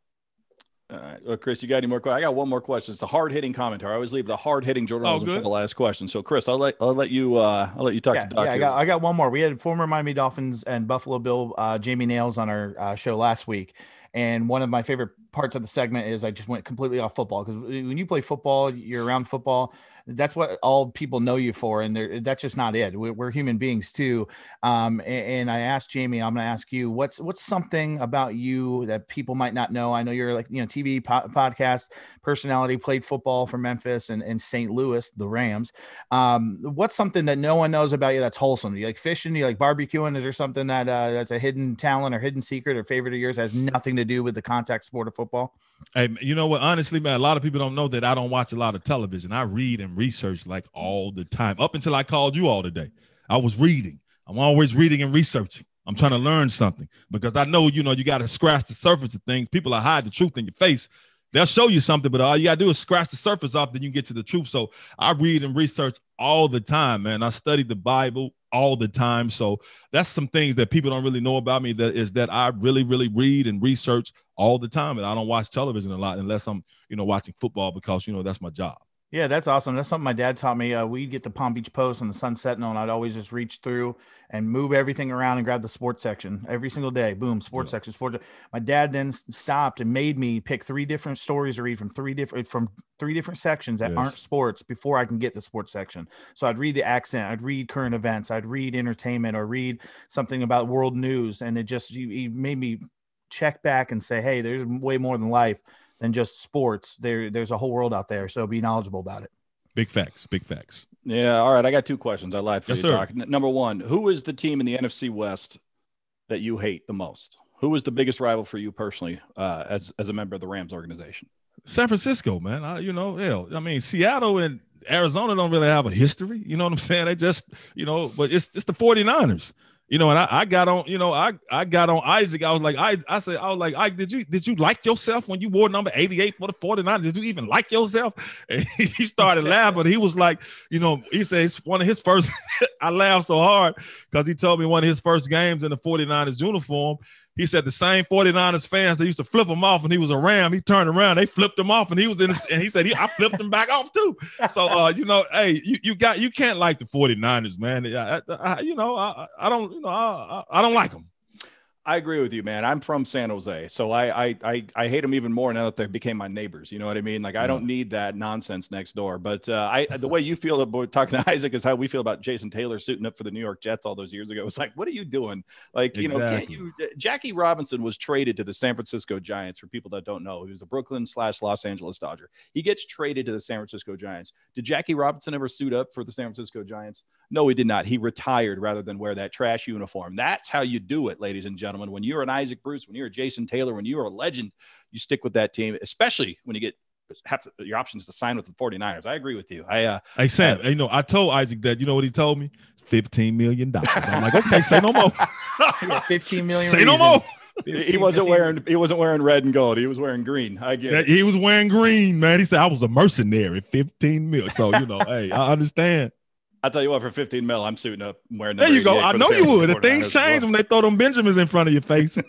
[SPEAKER 2] All right. Well, Chris, you got any more questions? I got one more question. It's a hard-hitting commentary. I always leave the hard-hitting journalism for the last question. So, Chris, I'll let you talk to Doc.
[SPEAKER 3] Yeah, I got one more. We had former Miami Dolphins and Buffalo Bill Jamie Nails on our show last week. And one of my favorite parts of the segment is I just went completely off football, because when you play football, you're around football. That's what all people know you for. And that's just not it. We're human beings too. And I asked Jamie, I'm going to ask you, what's something about you that people might not know? I know you're like, TV podcast personality, played football for Memphis and St. Louis, the Rams. What's something that no one knows about you that's wholesome? Do you like fishing? Do you like barbecuing? Is there something that's a hidden talent or hidden secret or favorite of yours that has nothing to do with the contact sport of football?
[SPEAKER 4] Hey, you know what? Honestly, man, a lot of people don't know that I don't watch a lot of television. I read and research like all the time. Up until I called you all today, I was reading. I'm always reading and researching. I'm trying to learn something, because I know, you got to scratch the surface of things. People are hide the truth in your face. They'll show you something, but all you got to do is scratch the surface off, then you get to the truth. So I read and research all the time, man. I study the Bible all the time. So that's some things that people don't really know about me, that I really, really read and research all the time. And I don't watch television a lot unless I'm, watching football, because, that's my job.
[SPEAKER 3] Yeah, that's awesome. That's something my dad taught me. We'd get the Palm Beach Post and the Sun Sentinel, and I'd always just reach through and move everything around and grab the sports section every single day. Boom, sports section, sports. My dad then stopped and made me pick 3 different stories to read from three different sections that aren't sports before I can get the sports section. So I'd read the accent, I'd read current events, I'd read entertainment, or read something about world news, and it just he made me check back and say, hey, there's way more than life than just sports. There's a whole world out there. So be knowledgeable about it.
[SPEAKER 4] Big facts. Big facts.
[SPEAKER 2] Yeah. All right. I got 2 questions. I lied for
[SPEAKER 4] you,
[SPEAKER 2] Doc. Number 1, who is the team in the NFC West that you hate the most? Who is the biggest rival for you personally, as a member of the Rams organization?
[SPEAKER 4] San Francisco, man. Seattle and Arizona don't really have a history. You know what I'm saying? They just, but it's the 49ers. And I got on, I got on Isaac. I was like, did you like yourself when you wore number 88 for the 49ers? Did you even like yourself? And he started laughing. He was like, he said it's one of his first. I laughed so hard because he told me one of his first games in the 49ers uniform. He said the same 49ers fans, they used to flip him off, and he was a Ram. He turned around, they flipped him off, and he was in. And he said, I flipped him back off too. So, hey, you can't like the 49ers, man. I don't like them.
[SPEAKER 2] I agree with you, man. I'm from San Jose, so I hate them even more now that they became my neighbors. You know what I mean? Like, I don't need that nonsense next door. But the way you feel about talking to Isaac is how we feel about Jason Taylor suiting up for the New York Jets all those years ago. It's like, what are you doing? Like,
[SPEAKER 4] exactly.
[SPEAKER 2] Jackie Robinson was traded to the San Francisco Giants. For people that don't know, he was a Brooklyn/Los Angeles Dodger. He gets traded to the San Francisco Giants. Did Jackie Robinson ever suit up for the San Francisco Giants? No, he did not. He retired rather than wear that trash uniform. That's how you do it, ladies and gentlemen. When you're an Isaac Bruce, when you're a Jason Taylor, when you're a legend, you stick with that team, especially when you have your options to sign with the 49ers. I agree with you.
[SPEAKER 4] Hey, Sam, I told Isaac that, you know what he told me? $15 million. I'm like, okay, say no more.
[SPEAKER 3] Yeah, 15 million.
[SPEAKER 4] Say no more.
[SPEAKER 2] He wasn't wearing red and gold. He was wearing green. I get it.
[SPEAKER 4] He was wearing green, man. He said I was a mercenary, 15 million. So, hey, I understand.
[SPEAKER 2] I tell you what, for 15 mil, I'm suiting up wearing.
[SPEAKER 4] There you go. I know you would. The things change when they throw them Benjamins in front of your face.
[SPEAKER 2] All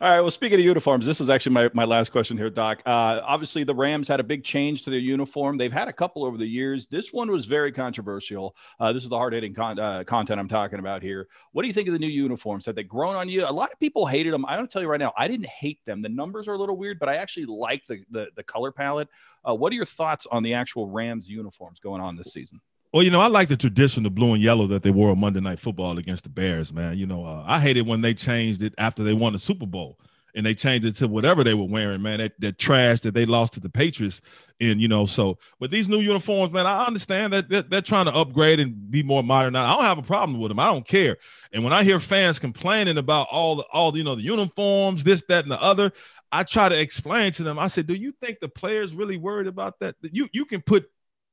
[SPEAKER 2] right. Well, speaking of uniforms, this is actually my last question here, Doc. Obviously, the Rams had a big change to their uniform. They've had a couple over the years. This one was very controversial. This is the hard-hitting content I'm talking about here. What do you think of the new uniforms? Have they grown on you? A lot of people hated them. I'm going to tell you right now, I didn't hate them. The numbers are a little weird, but I actually like the color palette. What are your thoughts on the actual Rams uniforms going on this season?
[SPEAKER 4] Well, I like the traditional blue and yellow that they wore on Monday Night Football against the Bears, man. I hated when they changed it after they won the Super Bowl, and they changed it to whatever they were wearing, man. That trash that they lost to the Patriots. And, so with these new uniforms, man, I understand that they're trying to upgrade and be more modern. I don't have a problem with them. I don't care. And when I hear fans complaining about all the uniforms, this, that, and the other, I try to explain to them. I said, do you think the players really worried about that? You can put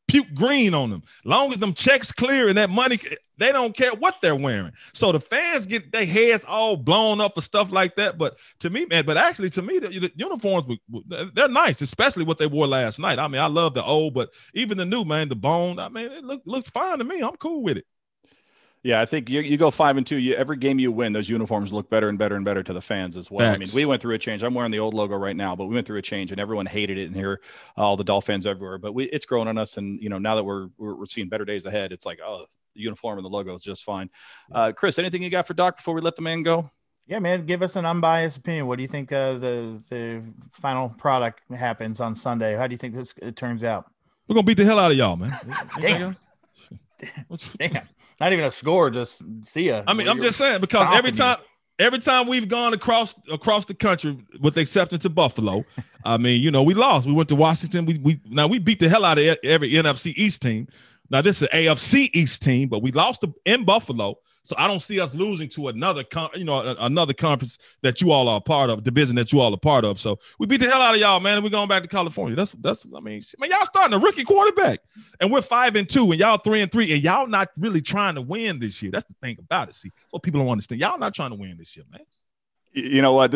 [SPEAKER 4] puke green on them. Long as them checks clear and that money, they don't care what they're wearing. So the fans get their heads all blown up for stuff like that. But to me, man, the uniforms, they're nice, especially what they wore last night. I mean, I love the old, but even the new, man, the bone, I mean, it looks fine to me. I'm cool with it.
[SPEAKER 2] Yeah, I think you go 5-2. Every game you win, those uniforms look better and better and better to the fans as well.
[SPEAKER 4] Facts.
[SPEAKER 2] I mean, we went through a change. I'm wearing the old logo right now, but we went through a change, and everyone hated it in here. All the Dolphin fans everywhere, but it's growing on us. And now that we're seeing better days ahead, it's like, oh, the uniform and the logo is just fine. Chris, anything you got for Doc before we let the man go?
[SPEAKER 3] Yeah, man, give us an unbiased opinion. What do you think the final product happens on Sunday? How do you think it turns out?
[SPEAKER 4] We're gonna beat the hell out of y'all, man.
[SPEAKER 3] Damn. Damn. Not even a score, just see ya.
[SPEAKER 4] I mean, I'm just saying, because every time we've gone across the country, with the exception to Buffalo, I mean, we lost. We went to Washington. We beat the hell out of every NFC East team. Now this is an AFC East team, but we lost in Buffalo. So I don't see us losing to another conference that you all are a part of, division that you all are part of. So we beat the hell out of y'all, man. And we're going back to California. That's I mean, y'all starting a rookie quarterback, and we're 5-2, and y'all 3-3, and y'all not really trying to win this year. That's the thing about it. See, what people don't understand, y'all not trying to win this year, man.
[SPEAKER 2] You know what?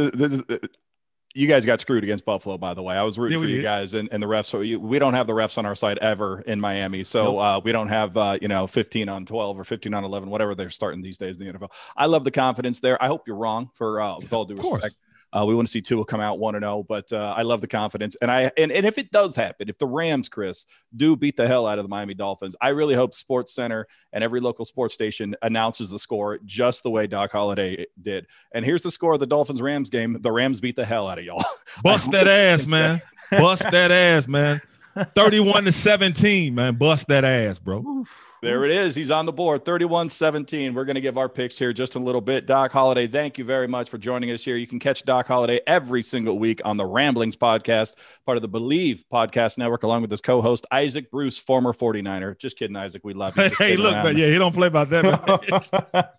[SPEAKER 2] You guys got screwed against Buffalo, by the way. I was rooting for you guys and the refs. So we don't have the refs on our side ever in Miami. So we don't have, 15-on-12 or 15-on-11, whatever they're starting these days in the NFL. I love the confidence there. I hope you're wrong, with all due respect. We want to see Tua come out 1-0, but I love the confidence. And if it does happen, if the Rams, Chris, do beat the hell out of the Miami Dolphins, I really hope Sports Center and every local sports station announces the score just the way Doc Holliday did. And here's the score of the Dolphins-Rams game. The Rams beat the hell out of y'all.
[SPEAKER 4] Bust that ass, man. Bust that ass, man. 31-17, man. Bust that ass, bro.
[SPEAKER 2] There it is. He's on the board, 31-17. We're going to give our picks here just a little bit. Doc Holliday, thank you very much for joining us here. You can catch Doc Holliday every single week on the Ramblings podcast, part of the BLEAV Podcast Network, along with his co-host, Isaac Bruce, former 49er. Just kidding, Isaac. We love you.
[SPEAKER 4] Hey, look, man, he don't play about that,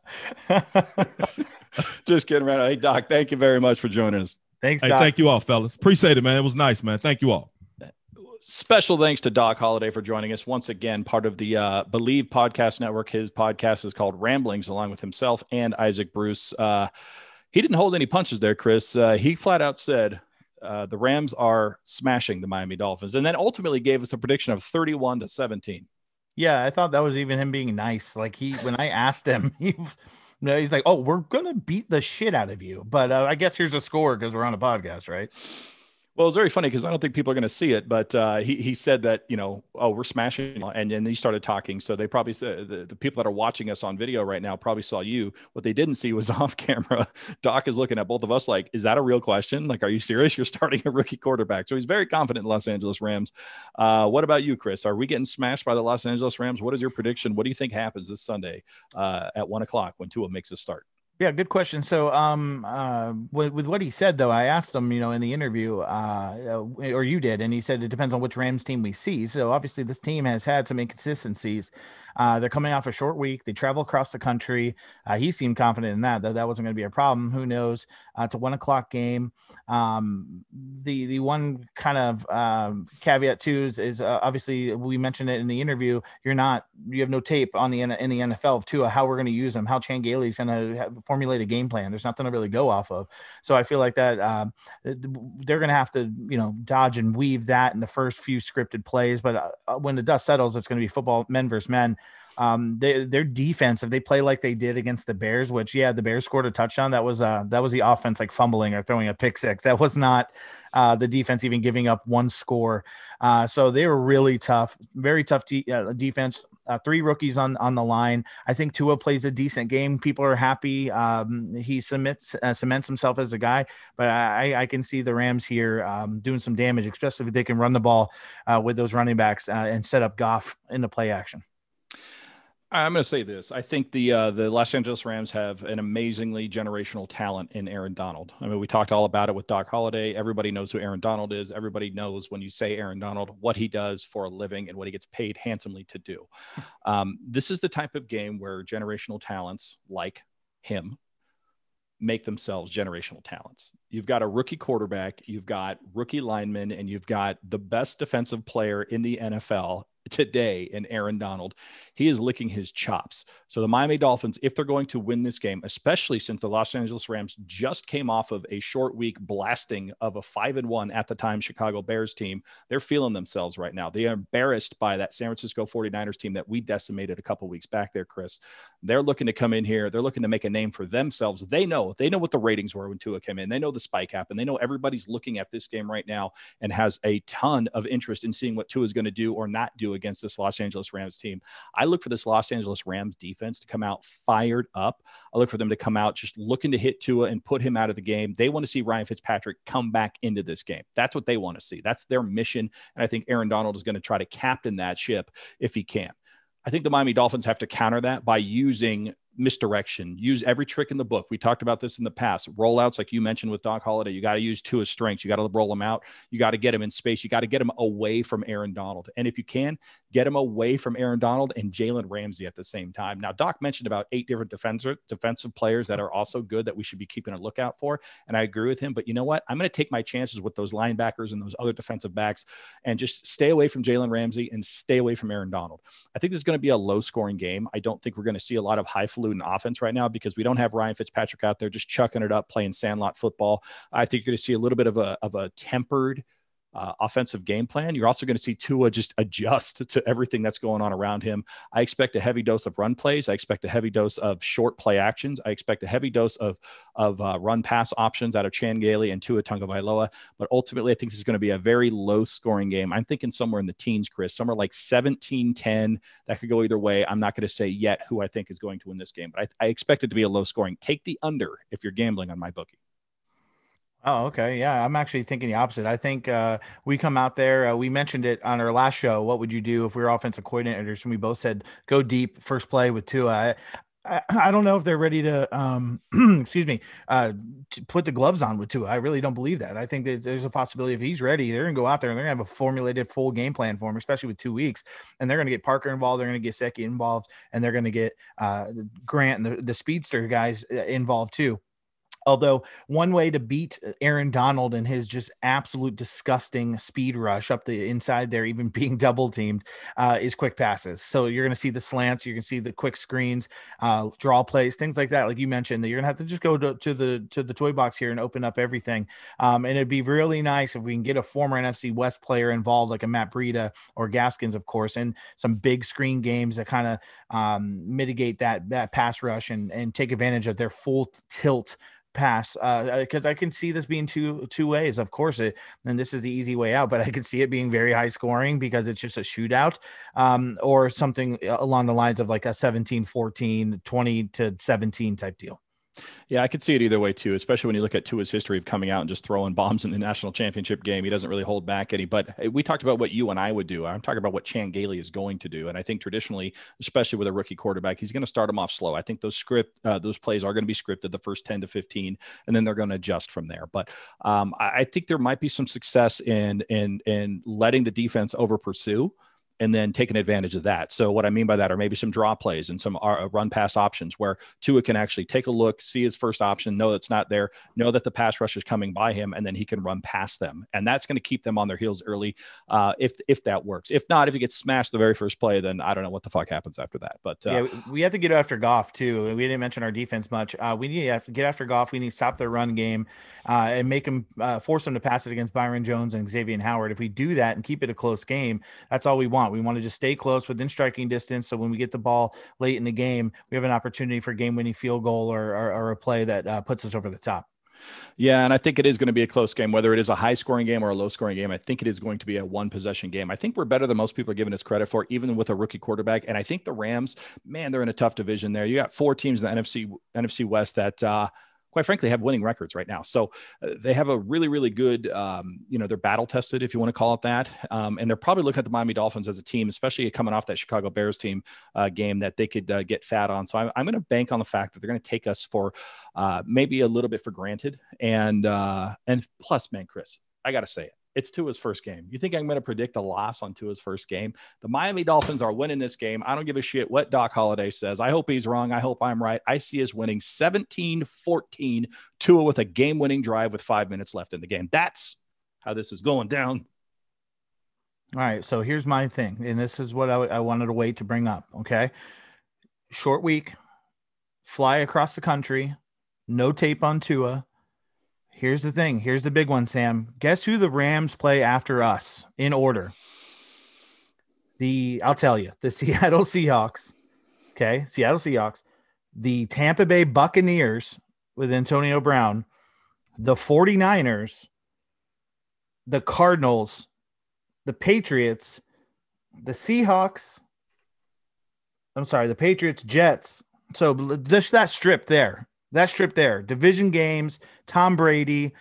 [SPEAKER 4] man.
[SPEAKER 2] Just kidding around. Hey, Doc, thank you very much for joining us.
[SPEAKER 3] Thanks,
[SPEAKER 4] Doc.
[SPEAKER 3] Hey,
[SPEAKER 4] thank you all, fellas. Appreciate it, man. It was nice, man. Thank you all.
[SPEAKER 2] Special thanks to Doc Holliday for joining us once again, part of the BLEAV Podcast Network. His podcast is called Ramblings, along with himself and Isaac Bruce. He didn't hold any punches there, Chris. He flat out said the Rams are smashing the Miami Dolphins, and then ultimately gave us a prediction of 31-17.
[SPEAKER 3] Yeah, I thought that was even him being nice. Like when I asked him, he's like, "Oh, we're gonna beat the shit out of you," but I guess here's a score because we're on a podcast, right?
[SPEAKER 2] Well, it's very funny because I don't think people are going to see it, but he said that, we're smashing, and then he started talking. So they probably said the people that are watching us on video right now probably saw you. What they didn't see was off camera. Doc is looking at both of us like, is that a real question? Like, are you serious? You're starting a rookie quarterback. So he's very confident in Los Angeles Rams. What about you, Chris? Are we getting smashed by the Los Angeles Rams? What is your prediction? What do you think happens this Sunday at 1:00 when Tua makes his start?
[SPEAKER 3] Yeah, good question. So, with what he said, though, I asked him, in the interview, or you did, and he said it depends on which Rams team we see. So, obviously, this team has had some inconsistencies. They're coming off a short week. They travel across the country. He seemed confident in that wasn't going to be a problem. Who knows? It's a 1:00 game. The one kind of caveat too is obviously we mentioned it in the interview. You have no tape in the NFL of Tua, how we're going to use him, how Chan Gailey's going to formulate a game plan. There's nothing to really go off of. So I feel like that they're going to have to dodge and weave that in the first few scripted plays. But when the dust settles, it's going to be football, men versus men. Their defense, if they play like they did against the Bears, which the Bears scored a touchdown, that was the offense like fumbling or throwing a pick six. That was not the defense even giving up one score. So they were really tough, very tough defense. 3 rookies on the line. I think Tua plays a decent game. People are happy. He cements himself as a guy, but I can see the Rams here doing some damage, especially if they can run the ball with those running backs and set up Goff in the play action.
[SPEAKER 2] I'm going to say this. I think the Los Angeles Rams have an amazingly generational talent in Aaron Donald. I mean, we talked all about it with Doc Holliday. Everybody knows who Aaron Donald is. Everybody knows when you say Aaron Donald, what he does for a living and what he gets paid handsomely to do. This is the type of game where generational talents like him make themselves generational talents. You've got a rookie quarterback, you've got rookie linemen, and you've got the best defensive player in the NFL today in Aaron Donald. He is licking his chops. So the Miami Dolphins, if they're going to win this game, especially since the Los Angeles Rams just came off of a short week blasting of a 5-1 at the time Chicago Bears team, they're feeling themselves right now. They are embarrassed by that San Francisco 49ers team that we decimated a couple weeks back there, Chris. They're looking to come in here. They're looking to make a name for themselves. They know what the ratings were when Tua came in. They know the spike happened. They know everybody's looking at this game right now and has a ton of interest in seeing what Tua is going to do or not do against this Los Angeles Rams team. I look for this Los Angeles Rams defense to come out fired up. I look for them to come out just looking to hit Tua and put him out of the game. They want to see Ryan Fitzpatrick come back into this game. That's what they want to see. That's their mission. And I think Aaron Donald is going to try to captain that ship if he can. I think the Miami Dolphins have to counter that by using misdirection, use every trick in the book. We talked about this in the past. Rollouts, like you mentioned with Doc Holliday, you got to use Tua's strengths. You got to roll him out. You got to get him in space. You got to get him away from Aaron Donald. And if you can, get him away from Aaron Donald and Jalen Ramsey at the same time. Now, Doc mentioned about 8 different defensive players that are also good that we should be keeping a lookout for. And I agree with him. But you know what? I'm going to take my chances with those linebackers and those other defensive backs and just stay away from Jalen Ramsey and stay away from Aaron Donald. I think this is going to be a low-scoring game. I don't think we're going to see a lot of highfalutin offense right now because we don't have Ryan Fitzpatrick out there just chucking it up, playing sandlot football. I think you're going to see a little bit of a tempered offensive game plan. You're also going to see Tua just adjust to everything that's going on around him. I expect a heavy dose of run plays. I expect a heavy dose of short play actions. I expect a heavy dose of run pass options out of Chan Gailey and Tua Tagovailoa. But ultimately, I think this is going to be a very low scoring game. I'm thinking somewhere in the teens, Chris, somewhere like 17-10. That could go either way. I'm not going to say yet who I think is going to win this game, but I expect it to be a low scoring. Take the under if you're gambling on my bookie.
[SPEAKER 3] Oh, okay. Yeah, I'm actually thinking the opposite. I think we come out there. We mentioned it on our last show. What would you do if we were offensive coordinators? And we both said go deep, first play with Tua. I don't know if they're ready to, to put the gloves on with Tua. I really don't believe that. I think that there's a possibility if he's ready, they're going to go out there and they're going to have a formulated full game plan for him, especially with 2 weeks. And they're going to get Parker involved. They're going to get Secchi involved, and they're going to get Grant and the speedster guys involved too. Although one way to beat Aaron Donald and his just absolute disgusting speed rush up the inside there, even being double teamed, is quick passes. So you're going to see the slants, you're going to see the quick screens, draw plays, things like that. Like you mentioned, that you're going to have to just go to the toy box here and open up everything. And it'd be really nice if we can get a former NFC West player involved, like a Matt Breida or Gaskins, of course, and some big screen games that kind of mitigate that pass rush and take advantage of their full tilt pass, because I can see this being two ways. Of course, and this is the easy way out, but I can see it being very high scoring because it's just a shootout, or something along the lines of like a 17-14, 20-17 type deal.
[SPEAKER 2] Yeah, I could see it either way too, especially when you look at Tua's history of coming out and just throwing bombs in the national championship game. He doesn't really hold back any, but we talked about what you and I would do. I'm talking about what Chan Gailey is going to do. And I think traditionally, especially with a rookie quarterback, he's going to start him off slow. I think those plays are going to be scripted the first 10 to 15, and then they're going to adjust from there. But I think there might be some success in letting the defense over pursue and then taking advantage of that. So what I mean by that are maybe some draw plays and some run pass options where Tua can actually take a look, see his first option, know it's not there, know that the pass rush is coming by him, and then he can run past them. And that's going to keep them on their heels early if that works. If not, if he gets smashed the very first play, then I don't know what the fuck happens after that. But
[SPEAKER 3] yeah, we have to get after Goff too. We didn't mention our defense much. We need to get after Goff. We need to stop their run game and make him force them to pass it against Byron Jones and Xavier Howard. If we do that and keep it a close game, that's all we want. We want to just stay close within striking distance. So when we get the ball late in the game, we have an opportunity for game-winning field goal or a play that puts us over the top.
[SPEAKER 2] Yeah, and I think it is going to be a close game, whether it is a high-scoring game or a low-scoring game. I think it is going to be a one-possession game. I think we're better than most people are giving us credit for, even with a rookie quarterback. And I think the Rams, man, they're in a tough division there. You got 4 teams in the NFC West that quite frankly, have winning records right now. So they have a really, really good, they're battle tested, if you want to call it that. And they're probably looking at the Miami Dolphins as a team, especially coming off that Chicago Bears team game that they could get fat on. So I'm going to bank on the fact that they're going to take us for maybe a little bit for granted. And plus, man, Chris, I got to say it. It's Tua's first game. You think I'm going to predict a loss on Tua's first game? The Miami Dolphins are winning this game. I don't give a shit what Doc Holliday says. I hope he's wrong. I hope I'm right. I see us winning 17-14, Tua with a game-winning drive with 5 minutes left in the game. That's how this is going down.
[SPEAKER 3] All right. So here's my thing. And this is what I wanted to wait to bring up. Okay. Short week, fly across the country, no tape on Tua. Here's the thing. Here's the big one, Sam. Guess who the Rams play after us in order? I'll tell you, the Seattle Seahawks. Okay. Seattle Seahawks, the Tampa Bay Buccaneers with Antonio Brown, the 49ers, the Cardinals, the Patriots, the Seahawks. I'm sorry, the Patriots, Jets. So just that strip there, division games, Tom Brady,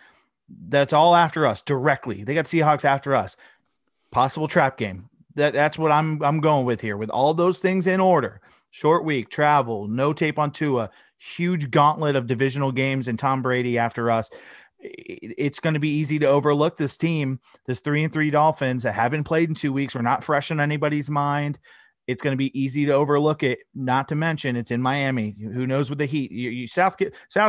[SPEAKER 3] that's all after us directly. They got Seahawks after us. Possible trap game. That's what I'm going with here with all those things in order. Short week, travel, no tape on Tua, huge gauntlet of divisional games and Tom Brady after us. It's going to be easy to overlook this team, this 3-3 Dolphins that haven't played in 2 weeks. We're not fresh on anybody's mind. It's going to be easy to overlook it. Not to mention it's in Miami. Who knows with the heat? South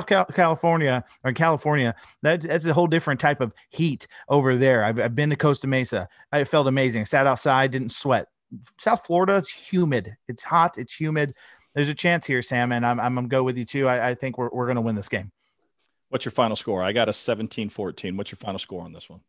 [SPEAKER 3] California or California, that's a whole different type of heat over there. I've been to Costa Mesa. It felt amazing. Sat outside, didn't sweat. South Florida, it's humid. It's hot. It's humid. There's a chance here, Sam, and I'm going to go with you too. I think we're going to win this game.
[SPEAKER 2] What's your final score? I got a 17-14. What's your final score on this one?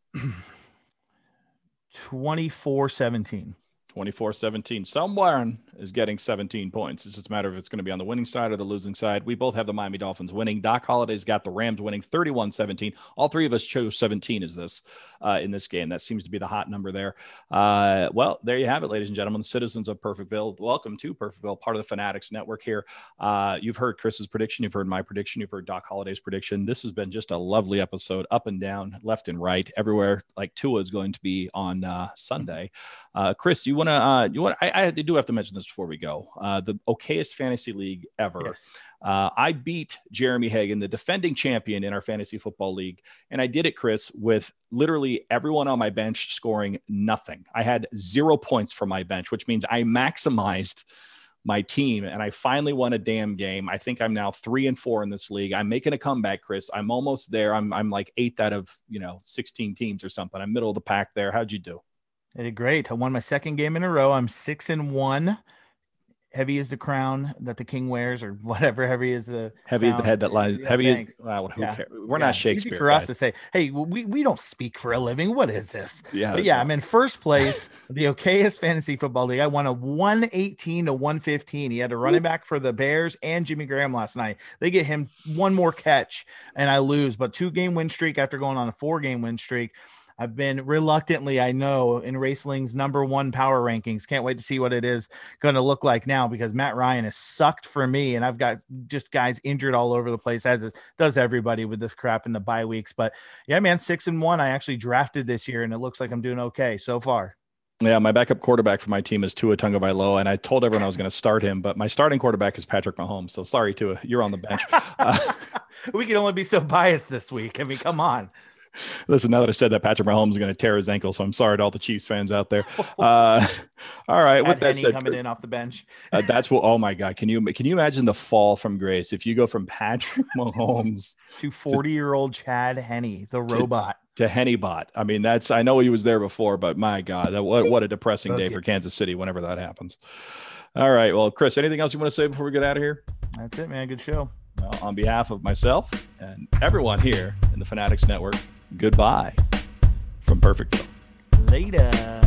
[SPEAKER 3] 24-17.
[SPEAKER 2] 24-17. Someone is getting 17 points. It's just a matter of if it's going to be on the winning side or the losing side. We both have the Miami Dolphins winning. Doc Holliday's got the Rams winning 31-17. All three of us chose 17 as this in this game. That seems to be the hot number there. Well, there you have it, ladies and gentlemen, the citizens of Perfectville. Welcome to Perfectville, part of the Fanatics Network here. You've heard Chris's prediction. You've heard my prediction. You've heard Doc Holliday's prediction. This has been just a lovely episode, up and down, left and right, everywhere. Like Tua is going to be on Sunday. Chris, I do have to mention this before we go. The okayest fantasy league ever.
[SPEAKER 3] Yes.
[SPEAKER 2] I beat Jeremy Hagan, the defending champion in our fantasy football league. And I did it, Chris, with literally everyone on my bench scoring nothing. I had 0 points from my bench, which means I maximized my team. And I finally won a damn game. I think I'm now 3-4 in this league. I'm making a comeback, Chris. I'm almost there. I'm like 8th out of, 16 teams or something. I'm middle of the pack there. How'd you do?
[SPEAKER 3] I did great. I won my second game in a row. I'm 6-1. Heavy is the crown that the king wears, or whatever. Heavy is the
[SPEAKER 2] head that lies.
[SPEAKER 3] Yeah,
[SPEAKER 2] heavy
[SPEAKER 3] thanks.
[SPEAKER 2] is. Well, who cares? We're not Shakespeare.
[SPEAKER 3] Easy for us to say, hey, we don't speak for a living. What is this?
[SPEAKER 2] Yeah,
[SPEAKER 3] but I'm in first place, the okayest fantasy football league. I won a 118-115. He had a running back for the Bears and Jimmy Graham last night. They get him one more catch, and I lose. But 2-game win streak after going on a 4-game win streak. I've been reluctantly, I know, in Raceling's #1 power rankings. Can't wait to see what it is going to look like now, because Matt Ryan has sucked for me, and I've got just guys injured all over the place, as it does everybody with this crap in the bye weeks. But yeah, man, 6-1. I actually drafted this year, and it looks like I'm doing okay so far.
[SPEAKER 2] Yeah, my backup quarterback for my team is Tua Tagovailoa, and I told everyone I was going to start him, but my starting quarterback is Patrick Mahomes. So sorry, Tua, you're on the bench.
[SPEAKER 3] We can only be so biased this week. I mean, come on.
[SPEAKER 2] Listen, now that I said that, Patrick Mahomes is going to tear his ankle, so I'm sorry to all the Chiefs fans out there. All right, with that said,
[SPEAKER 3] coming in off the bench.
[SPEAKER 2] That's what. Oh my God, can you imagine the fall from grace if you go from Patrick Mahomes
[SPEAKER 3] to 40-year-old Chad Henne, the robot,
[SPEAKER 2] to Hennebot? I mean, I know he was there before, but my God, what a depressing day for Kansas City whenever that happens. All right, well, Chris, anything else you want to say before we get out of here?
[SPEAKER 3] That's it, man. Good show.
[SPEAKER 2] Well, on behalf of myself and everyone here in the Fanatics Network, goodbye from Perfectville.
[SPEAKER 3] Later.